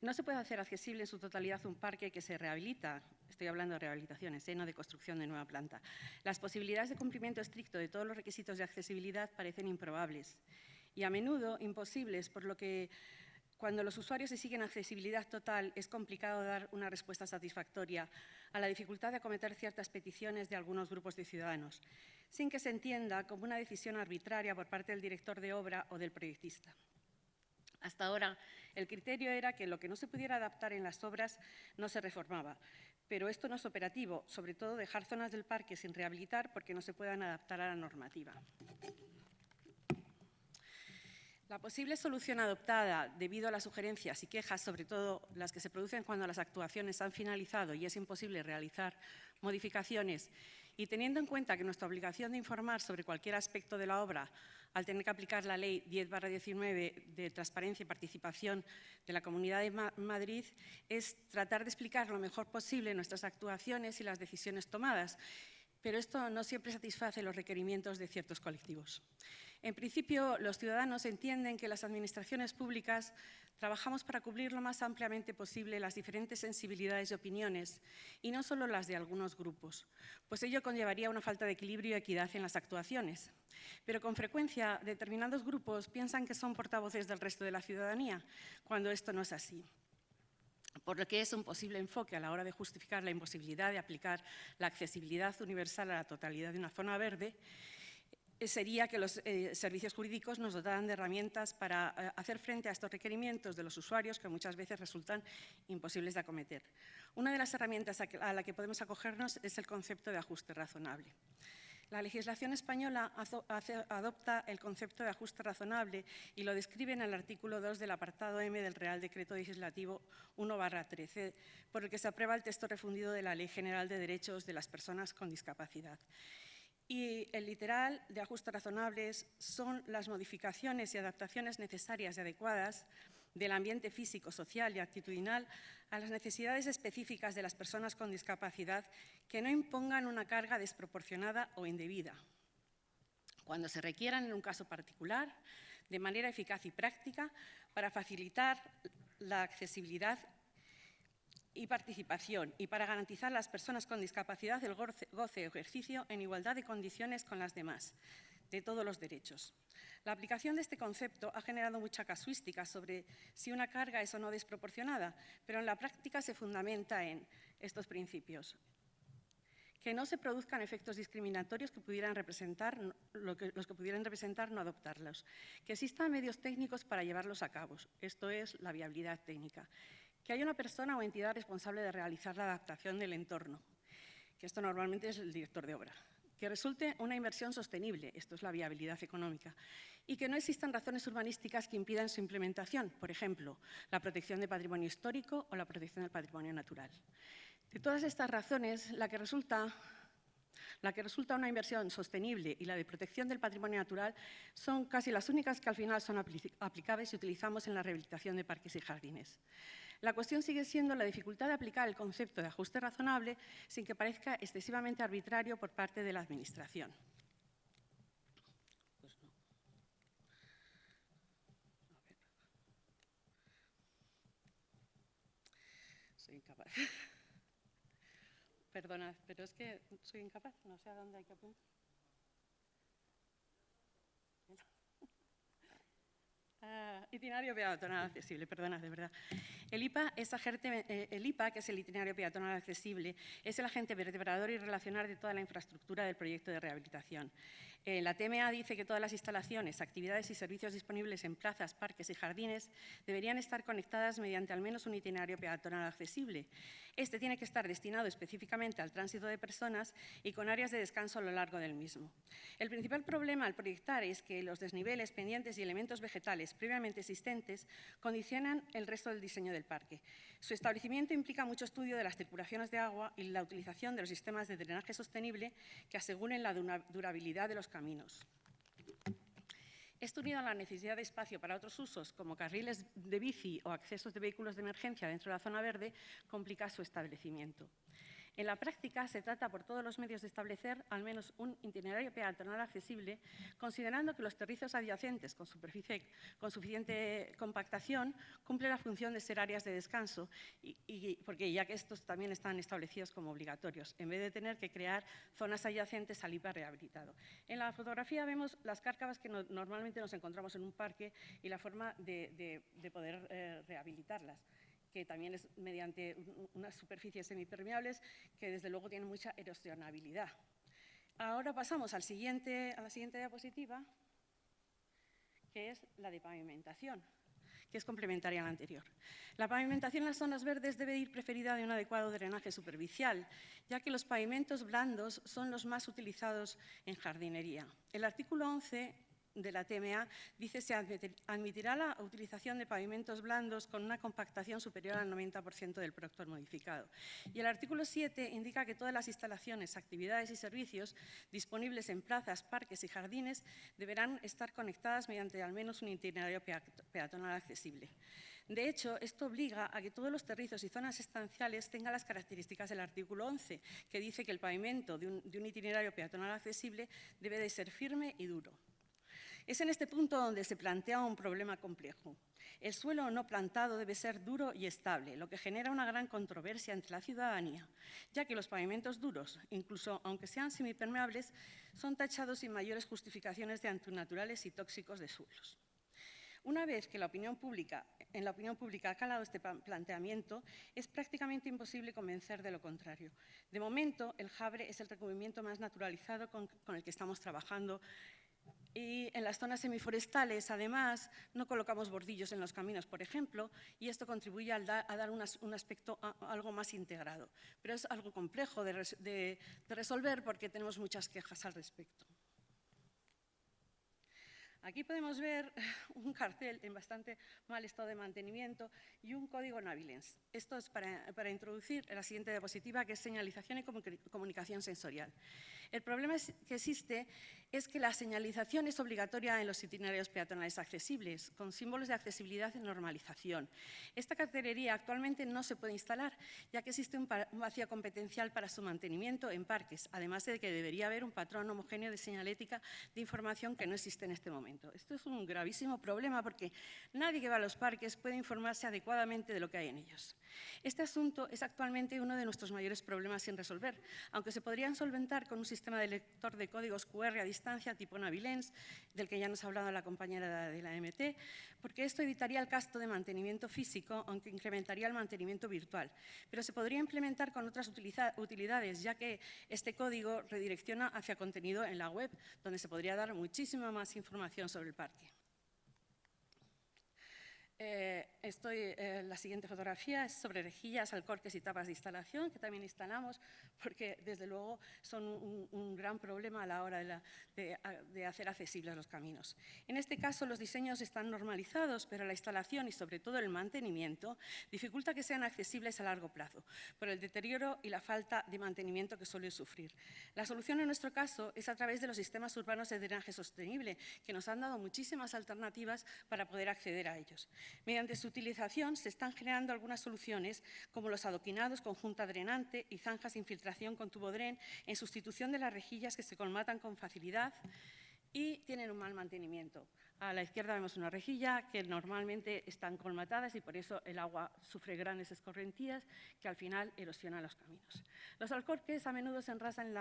no se puede hacer accesible en su totalidad un parque que se rehabilita. Estoy hablando de rehabilitaciones, no de construcción de nueva planta. Las posibilidades de cumplimiento estricto de todos los requisitos de accesibilidad parecen improbables y a menudo imposibles, por lo que cuando los usuarios exigen accesibilidad total es complicado dar una respuesta satisfactoria a la dificultad de acometer ciertas peticiones de algunos grupos de ciudadanos, sin que se entienda como una decisión arbitraria por parte del director de obra o del proyectista. Hasta ahora, el criterio era que lo que no se pudiera adaptar en las obras no se reformaba, pero esto no es operativo, sobre todo dejar zonas del parque sin rehabilitar porque no se puedan adaptar a la normativa. La posible solución adoptada, debido a las sugerencias y quejas, sobre todo las que se producen cuando las actuaciones han finalizado y es imposible realizar modificaciones, y teniendo en cuenta que nuestra obligación de informar sobre cualquier aspecto de la obra, al tener que aplicar la Ley 10/19 de Transparencia y Participación de la Comunidad de Madrid, es tratar de explicar lo mejor posible nuestras actuaciones y las decisiones tomadas, pero esto no siempre satisface los requerimientos de ciertos colectivos. En principio, los ciudadanos entienden que las administraciones públicas trabajamos para cubrir lo más ampliamente posible las diferentes sensibilidades y opiniones, y no solo las de algunos grupos, pues ello conllevaría una falta de equilibrio y equidad en las actuaciones. Pero con frecuencia, determinados grupos piensan que son portavoces del resto de la ciudadanía, cuando esto no es así. Por lo que es un posible enfoque a la hora de justificar la imposibilidad de aplicar la accesibilidad universal a la totalidad de una zona verde, sería que los servicios jurídicos nos dotaran de herramientas para hacer frente a estos requerimientos de los usuarios que muchas veces resultan imposibles de acometer. Una de las herramientas a la que podemos acogernos es el concepto de ajuste razonable. La legislación española adopta el concepto de ajuste razonable y lo describe en el artículo 2 del apartado M del Real Decreto Legislativo 1/13, por el que se aprueba el texto refundido de la Ley General de Derechos de las Personas con Discapacidad. Y el literal de ajustes razonables son las modificaciones y adaptaciones necesarias y adecuadas del ambiente físico, social y actitudinal a las necesidades específicas de las personas con discapacidad que no impongan una carga desproporcionada o indebida, cuando se requieran en un caso particular, de manera eficaz y práctica, para facilitar la accesibilidad y participación y para garantizar a las personas con discapacidad el goce o ejercicio en igualdad de condiciones con las demás, de todos los derechos. La aplicación de este concepto ha generado mucha casuística sobre si una carga es o no desproporcionada, pero en la práctica se fundamenta en estos principios. Que no se produzcan efectos discriminatorios que pudieran representar no adoptarlos. Que existan medios técnicos para llevarlos a cabo, esto es la viabilidad técnica. que haya una persona o entidad responsable de realizar la adaptación del entorno, que esto normalmente es el director de obra, que resulte una inversión sostenible, esto es la viabilidad económica, y que no existan razones urbanísticas que impidan su implementación, por ejemplo, la protección de patrimonio histórico o la protección del patrimonio natural. De todas estas razones, la que resulta una inversión sostenible y la de protección del patrimonio natural son casi las únicas que al final son aplicables y utilizamos en la rehabilitación de parques y jardines. La cuestión sigue siendo la dificultad de aplicar el concepto de ajuste razonable sin que parezca excesivamente arbitrario por parte de la Administración. Pues no. Soy incapaz. Perdonad, pero es que soy incapaz, no sé a dónde hay que apuntar. Itinerario peatonal accesible, perdonad, de verdad. El IPA, que es el itinerario peatonal accesible, es el agente vertebrador y relacional de toda la infraestructura del proyecto de rehabilitación. La TMA dice que todas las instalaciones, actividades y servicios disponibles en plazas, parques y jardines deberían estar conectadas mediante al menos un itinerario peatonal accesible. Este tiene que estar destinado específicamente al tránsito de personas y con áreas de descanso a lo largo del mismo. El principal problema al proyectar es que los desniveles, pendientes y elementos vegetales previamente existentes condicionan el resto del diseño del parque. Su establecimiento implica mucho estudio de las circulaciones de agua y la utilización de los sistemas de drenaje sostenible que aseguren la durabilidad de los caminos. Esto, unido a la necesidad de espacio para otros usos, como carriles de bici o accesos de vehículos de emergencia dentro de la zona verde, complica su establecimiento. En la práctica, se trata por todos los medios de establecer al menos un itinerario peatonal accesible, considerando que los territorios adyacentes con suficiente compactación cumplen la función de ser áreas de descanso, porque ya que estos también están establecidos como obligatorios, en vez de tener que crear zonas adyacentes al IPA rehabilitado. En la fotografía vemos las cárcavas que normalmente nos encontramos en un parque y la forma de poder rehabilitarlas, que también es mediante unas superficies semipermeables que desde luego tienen mucha erosionabilidad. Ahora pasamos a la siguiente diapositiva, que es la de pavimentación, que es complementaria a la anterior. La pavimentación en las zonas verdes debe ir preferida de un adecuado drenaje superficial, ya que los pavimentos blandos son los más utilizados en jardinería. El artículo 11 de la TMA dice que se admitirá la utilización de pavimentos blandos con una compactación superior al 90% del producto modificado. Y el artículo 7 indica que todas las instalaciones, actividades y servicios disponibles en plazas, parques y jardines deberán estar conectadas mediante al menos un itinerario peatonal accesible. De hecho, esto obliga a que todos los territorios y zonas estanciales tengan las características del artículo 11, que dice que el pavimento de un itinerario peatonal accesible debe de ser firme y duro. Es en este punto donde se plantea un problema complejo. El suelo no plantado debe ser duro y estable, lo que genera una gran controversia entre la ciudadanía, ya que los pavimentos duros, incluso aunque sean semipermeables, son tachados sin mayores justificaciones de antinaturales y tóxicos de suelos. Una vez que en la opinión pública ha calado este planteamiento, es prácticamente imposible convencer de lo contrario. De momento, el jabre es el recubrimiento más naturalizado con el que estamos trabajando. Y en las zonas semiforestales, además, no colocamos bordillos en los caminos, por ejemplo, y esto contribuye a dar un aspecto algo más integrado. Pero es algo complejo de resolver porque tenemos muchas quejas al respecto. Aquí podemos ver un cartel en bastante mal estado de mantenimiento y un código navilens. Esto es para introducir la siguiente diapositiva, que es señalización y comunicación sensorial. El problema que existe es que la señalización es obligatoria en los itinerarios peatonales accesibles, con símbolos de accesibilidad y normalización. Esta cartelería actualmente no se puede instalar, ya que existe un vacío competencial para su mantenimiento en parques, además de que debería haber un patrón homogéneo de señalética de información que no existe en este momento. Esto es un gravísimo problema porque nadie que va a los parques puede informarse adecuadamente de lo que hay en ellos. Este asunto es actualmente uno de nuestros mayores problemas sin resolver, aunque se podrían solventar con un sistema de lector de códigos QR a distancia tipo navilens, del que ya nos ha hablado la compañera de la MT, porque esto evitaría el gasto de mantenimiento físico, aunque incrementaría el mantenimiento virtual. Pero se podría implementar con otras utilidades, ya que este código redirecciona hacia contenido en la web, donde se podría dar muchísima más información sobre el parque. La siguiente fotografía es sobre rejillas, alcorques y tapas de instalación, que también instalamos, porque desde luego son un gran problema a la hora de hacer accesibles los caminos. En este caso, los diseños están normalizados, pero la instalación y sobre todo el mantenimiento dificulta que sean accesibles a largo plazo, por el deterioro y la falta de mantenimiento que suelen sufrir. La solución en nuestro caso es a través de los sistemas urbanos de drenaje sostenible, que nos han dado muchísimas alternativas para poder acceder a ellos. Mediante su utilización se están generando algunas soluciones, como los adoquinados con junta drenante y zanjas de infiltración con tubo dren, en sustitución de las rejillas que se colmatan con facilidad y tienen un mal mantenimiento. A la izquierda vemos una rejilla que normalmente están colmatadas y por eso el agua sufre grandes escorrentías que al final erosionan los caminos. Los alcorques a menudo se enrasan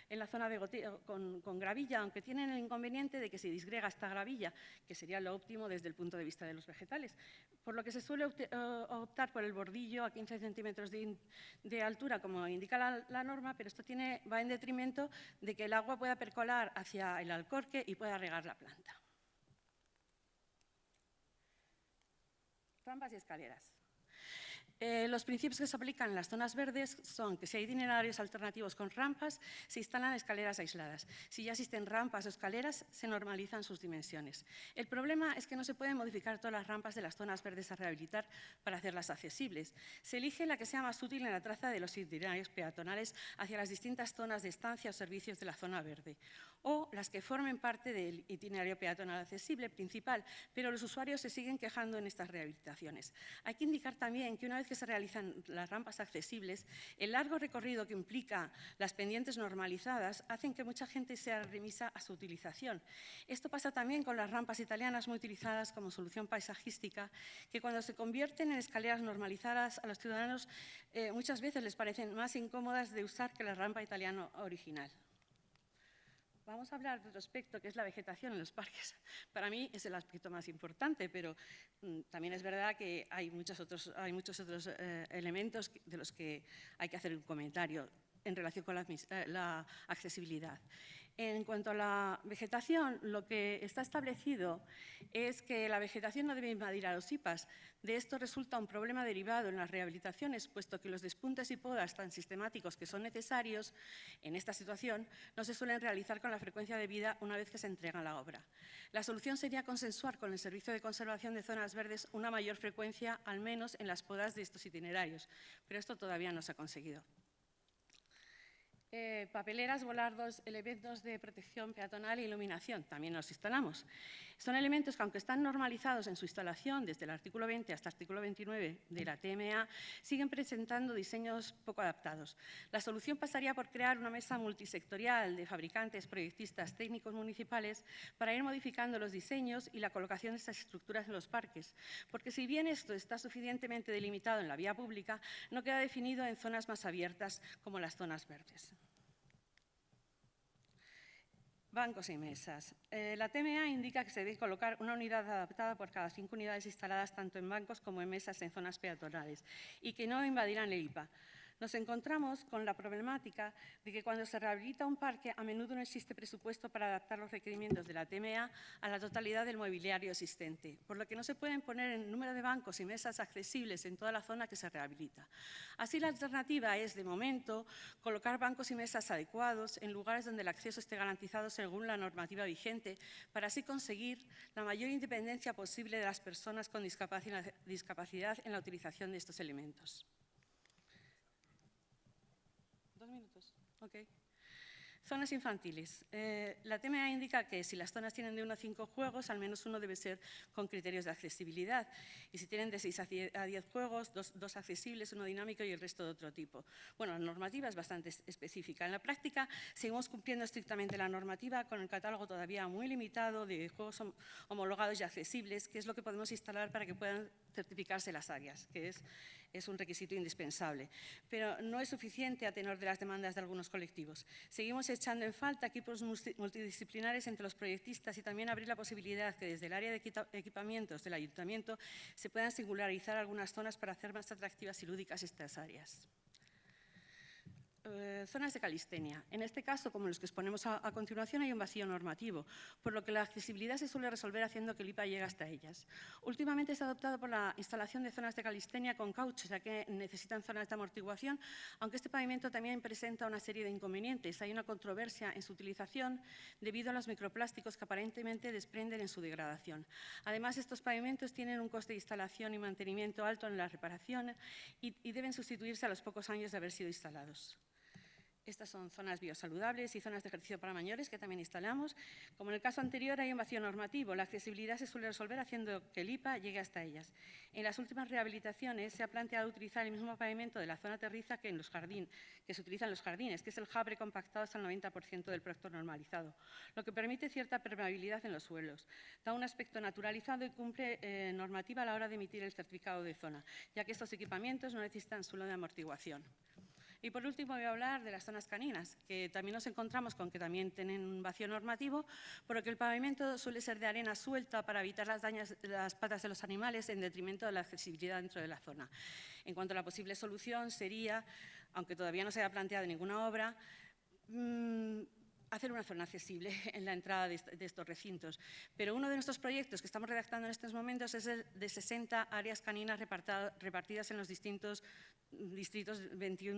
en la zona de goteo con gravilla, aunque tienen el inconveniente de que se disgrega esta gravilla, que sería lo óptimo desde el punto de vista de los vegetales, por lo que se suele optar por el bordillo a 15 centímetros de altura, como indica la norma, pero esto va en detrimento de que el agua pueda percolar hacia el alcorque y pueda regar la planta. Rampas y escaleras. Los principios que se aplican en las zonas verdes son que si hay itinerarios alternativos con rampas, se instalan escaleras aisladas. Si ya existen rampas o escaleras, se normalizan sus dimensiones. El problema es que no se pueden modificar todas las rampas de las zonas verdes a rehabilitar para hacerlas accesibles. Se elige la que sea más útil en la traza de los itinerarios peatonales hacia las distintas zonas de estancia o servicios de la zona verde, o las que formen parte del itinerario peatonal accesible principal, pero los usuarios se siguen quejando en estas rehabilitaciones. Hay que indicar también que una vez que se realizan las rampas accesibles, el largo recorrido que implica las pendientes normalizadas hacen que mucha gente sea remisa a su utilización. Esto pasa también con las rampas italianas muy utilizadas como solución paisajística, que cuando se convierten en escaleras normalizadas a los ciudadanos muchas veces les parecen más incómodas de usar que la rampa italiana original. Vamos a hablar de otro aspecto, que es la vegetación en los parques. Para mí es el aspecto más importante, pero también es verdad que hay muchos otros elementos de los que hay que hacer un comentario en relación con la accesibilidad. En cuanto a la vegetación, lo que está establecido es que la vegetación no debe invadir a los IPAs. De esto resulta un problema derivado en las rehabilitaciones, puesto que los despuntes y podas tan sistemáticos que son necesarios en esta situación no se suelen realizar con la frecuencia debida una vez que se entrega la obra. La solución sería consensuar con el Servicio de Conservación de Zonas Verdes una mayor frecuencia, al menos en las podas de estos itinerarios, pero esto todavía no se ha conseguido. Papeleras, volardos, elementos de protección peatonal e iluminación, también los instalamos. Son elementos que, aunque están normalizados en su instalación desde el artículo 20 hasta el artículo 29 de la TMA, siguen presentando diseños poco adaptados. La solución pasaría por crear una mesa multisectorial de fabricantes, proyectistas, técnicos municipales para ir modificando los diseños y la colocación de estas estructuras en los parques, porque si bien esto está suficientemente delimitado en la vía pública, no queda definido en zonas más abiertas como las zonas verdes. Bancos y mesas. La TMA indica que se debe colocar una unidad adaptada por cada 5 unidades instaladas tanto en bancos como en mesas en zonas peatonales y que no invadirán el IPA. Nos encontramos con la problemática de que cuando se rehabilita un parque a menudo no existe presupuesto para adaptar los requerimientos de la TMA a la totalidad del mobiliario existente, por lo que no se pueden poner el número de bancos y mesas accesibles en toda la zona que se rehabilita. Así, la alternativa es, de momento, colocar bancos y mesas adecuados en lugares donde el acceso esté garantizado según la normativa vigente, para así conseguir la mayor independencia posible de las personas con discapacidad en la utilización de estos elementos. 2 minutos. Okay. Zonas infantiles. La TMA indica que si las zonas tienen de 1 a 5 juegos, al menos uno debe ser con criterios de accesibilidad. Y si tienen de 6 a 10 juegos, dos accesibles, uno dinámico y el resto de otro tipo. Bueno, la normativa es bastante específica. En la práctica, seguimos cumpliendo estrictamente la normativa con el catálogo todavía muy limitado de juegos homologados y accesibles, que es lo que podemos instalar para que puedan certificarse las áreas, que es un requisito indispensable. Pero no es suficiente a tenor de las demandas de algunos colectivos. Seguimos echando en falta equipos multidisciplinares entre los proyectistas y también abrir la posibilidad que desde el área de equipamientos del ayuntamiento se puedan singularizar algunas zonas para hacer más atractivas y lúdicas estas áreas. zonas de calistenia. En este caso, como los que exponemos a continuación, hay un vacío normativo, por lo que la accesibilidad se suele resolver haciendo que el IPA llegue hasta ellas. Últimamente se ha adoptado por la instalación de zonas de calistenia con caucho, ya que necesitan zonas de amortiguación, aunque este pavimento también presenta una serie de inconvenientes. Hay una controversia en su utilización debido a los microplásticos que aparentemente desprenden en su degradación. Además, estos pavimentos tienen un coste de instalación y mantenimiento alto en la reparación y deben sustituirse a los pocos años de haber sido instalados. Estas son zonas biosaludables y zonas de ejercicio para mayores que también instalamos. Como en el caso anterior, hay un vacío normativo. La accesibilidad se suele resolver haciendo que el IPA llegue hasta ellas. En las últimas rehabilitaciones se ha planteado utilizar el mismo pavimento de la zona terriza que se utiliza en los jardines, que es el jabre compactado hasta el 90% del proyecto normalizado, lo que permite cierta permeabilidad en los suelos. Da un aspecto naturalizado y cumple normativa a la hora de emitir el certificado de zona, ya que estos equipamientos no necesitan suelo de amortiguación. Y por último voy a hablar de las zonas caninas, que también nos encontramos con que también tienen un vacío normativo, por lo que el pavimento suele ser de arena suelta para evitar las patas de los animales en detrimento de la accesibilidad dentro de la zona. En cuanto a la posible solución sería, aunque todavía no se haya planteado ninguna obra, hacer una zona accesible en la entrada de estos recintos. Pero uno de nuestros proyectos que estamos redactando en estos momentos es el de 60 áreas caninas repartidas en los 21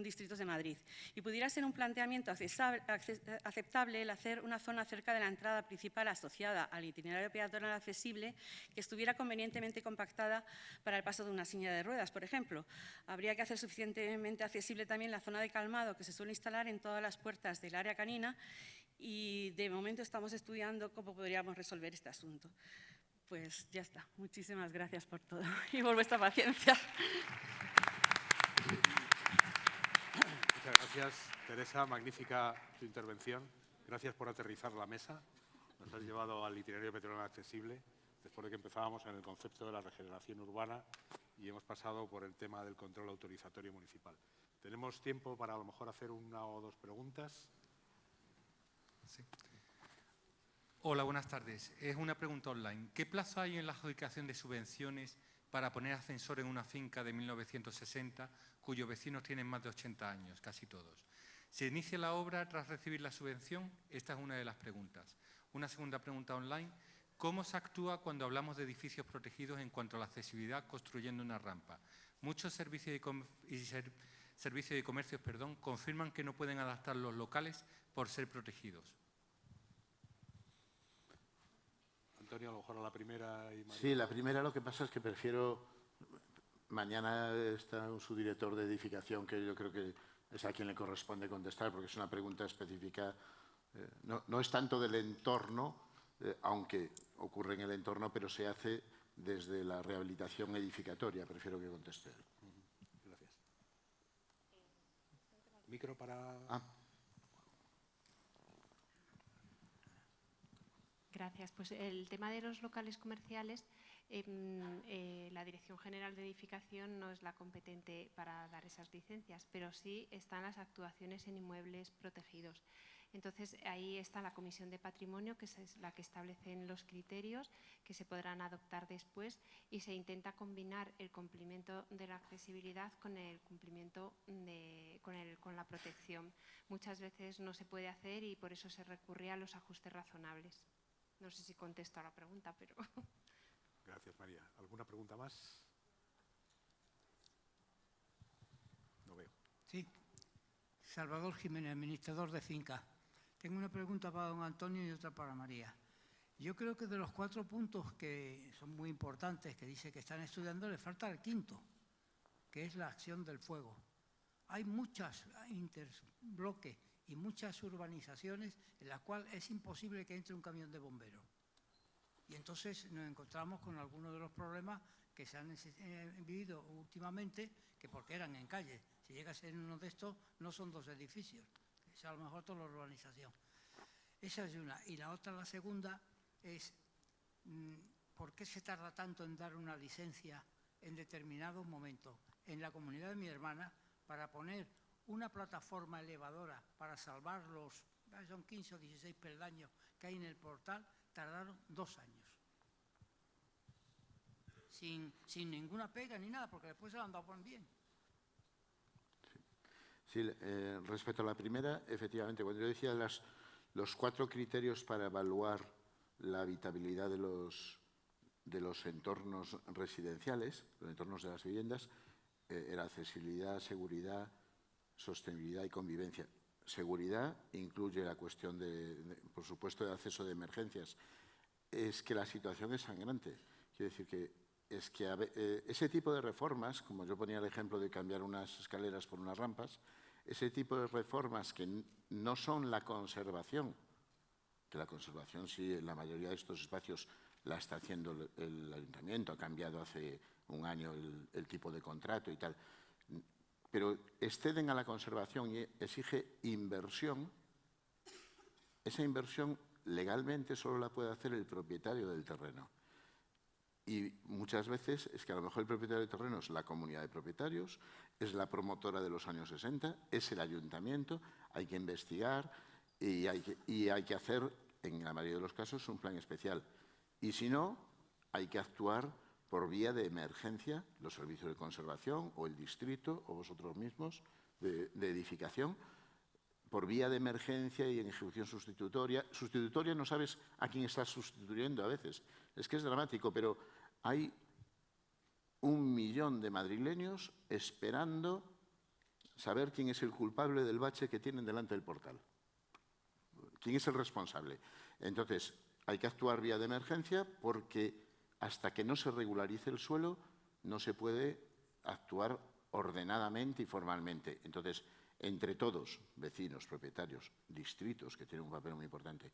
distritos de Madrid. Y pudiera ser un planteamiento aceptable el hacer una zona cerca de la entrada principal asociada al itinerario peatonal accesible que estuviera convenientemente compactada para el paso de una silla de ruedas, por ejemplo. Habría que hacer suficientemente accesible también la zona de calmado que se suele instalar en todas las puertas del área canina y de momento estamos estudiando cómo podríamos resolver este asunto. Pues ya está. Muchísimas gracias por todo y por vuestra paciencia. Muchas gracias, Teresa. Magnífica tu intervención. Gracias por aterrizar la mesa. Nos has llevado al itinerario peatonal accesible después de que empezábamos en el concepto de la regeneración urbana y hemos pasado por el tema del control autorizatorio municipal. Tenemos tiempo para a lo mejor hacer una o dos preguntas. Sí. Hola, buenas tardes. Es una pregunta online. ¿Qué plazo hay en la adjudicación de subvenciones para poner ascensor en una finca de 1960 cuyos vecinos tienen más de 80 años, casi todos? ¿Se inicia la obra tras recibir la subvención? Esta es una de las preguntas. Una segunda pregunta online. ¿Cómo se actúa cuando hablamos de edificios protegidos en cuanto a la accesibilidad construyendo una rampa? Muchos servicios y comercios confirman que no pueden adaptar los locales por ser protegidos. Antonio, a lo mejor a la primera. Y María. Sí, la primera lo que pasa es que prefiero. Mañana está un subdirector de edificación que yo creo que es a quien le corresponde contestar, porque es una pregunta específica. No es tanto del entorno, aunque ocurre en el entorno, pero se hace desde la rehabilitación edificatoria. Prefiero que conteste él. Gracias. Micro para. Gracias. Pues el tema de los locales comerciales, la Dirección General de Edificación no es la competente para dar esas licencias, pero sí están las actuaciones en inmuebles protegidos. Entonces, ahí está la Comisión de Patrimonio, que es la que establece los criterios que se podrán adoptar después y se intenta combinar el cumplimiento de la accesibilidad con el cumplimiento con la protección. Muchas veces no se puede hacer y por eso se recurre a los ajustes razonables. No sé si contesto a la pregunta, pero… Gracias, María. ¿Alguna pregunta más? No veo. Sí. Salvador Jiménez, administrador de finca. Tengo una pregunta para don Antonio y otra para María. Yo creo que de los 4 puntos que son muy importantes, que dice que están estudiando, le falta el quinto, que es la acción del fuego. Hay muchas interbloques y muchas urbanizaciones en las cuales es imposible que entre un camión de bomberos. Y entonces nos encontramos con algunos de los problemas que se han vivido últimamente, que porque eran en calle. Si llega a ser uno de estos, no son 2 edificios, es a lo mejor toda la urbanización. Esa es una. Y la otra, la segunda, es ¿por qué se tarda tanto en dar una licencia en determinados momentos? En la comunidad de mi hermana, para poner una plataforma elevadora para salvar son 15 o 16 peldaños que hay en el portal, tardaron 2 años. Sin ninguna pega ni nada, porque después se lo han dado bien. Sí, respecto a la primera, efectivamente, cuando yo decía los 4 criterios para evaluar la habitabilidad de los entornos residenciales, los entornos de las viviendas, era accesibilidad, seguridad, sostenibilidad y convivencia. Seguridad incluye la cuestión, por supuesto, de acceso de emergencias. Es que la situación es sangrante. Quiero decir que ese tipo de reformas, como yo ponía el ejemplo de cambiar unas escaleras por unas rampas, ese tipo de reformas que no son la conservación, que la conservación sí, en la mayoría de estos espacios la está haciendo el ayuntamiento, ha cambiado hace un año el tipo de contrato y tal, pero exceden a la conservación y exige inversión. Esa inversión legalmente solo la puede hacer el propietario del terreno. Y muchas veces es que a lo mejor el propietario del terreno es la comunidad de propietarios, es la promotora de los años 60, es el ayuntamiento, hay que investigar y hay que hacer, en la mayoría de los casos, un plan especial. Y si no, hay que actuar por vía de emergencia, los servicios de conservación o el distrito o vosotros mismos de edificación, por vía de emergencia y en ejecución sustitutoria. Sustitutoria no sabes a quién estás sustituyendo a veces. Es que es dramático, pero hay 1 millón de madrileños esperando saber quién es el culpable del bache que tienen delante del portal. ¿Quién es el responsable? Entonces, hay que actuar vía de emergencia porque hasta que no se regularice el suelo no se puede actuar ordenadamente y formalmente. Entonces, entre todos, vecinos, propietarios, distritos, que tienen un papel muy importante,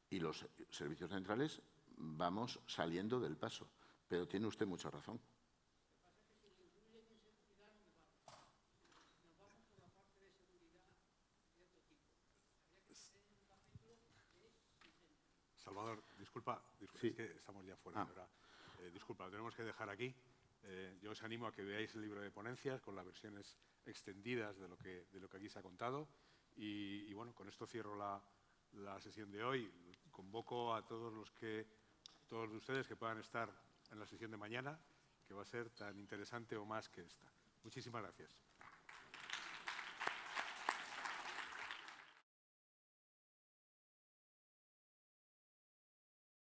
y los servicios centrales, vamos saliendo del paso. Pero tiene usted mucha razón. Salvador, disculpa, Sí. es que estamos ya fuera. Disculpa, lo tenemos que dejar aquí. Yo os animo a que veáis el libro de ponencias con las versiones extendidas de lo que aquí se ha contado. Y bueno, con esto cierro la sesión de hoy. Convoco a todos de ustedes que puedan estar en la sesión de mañana, que va a ser tan interesante o más que esta. Muchísimas gracias.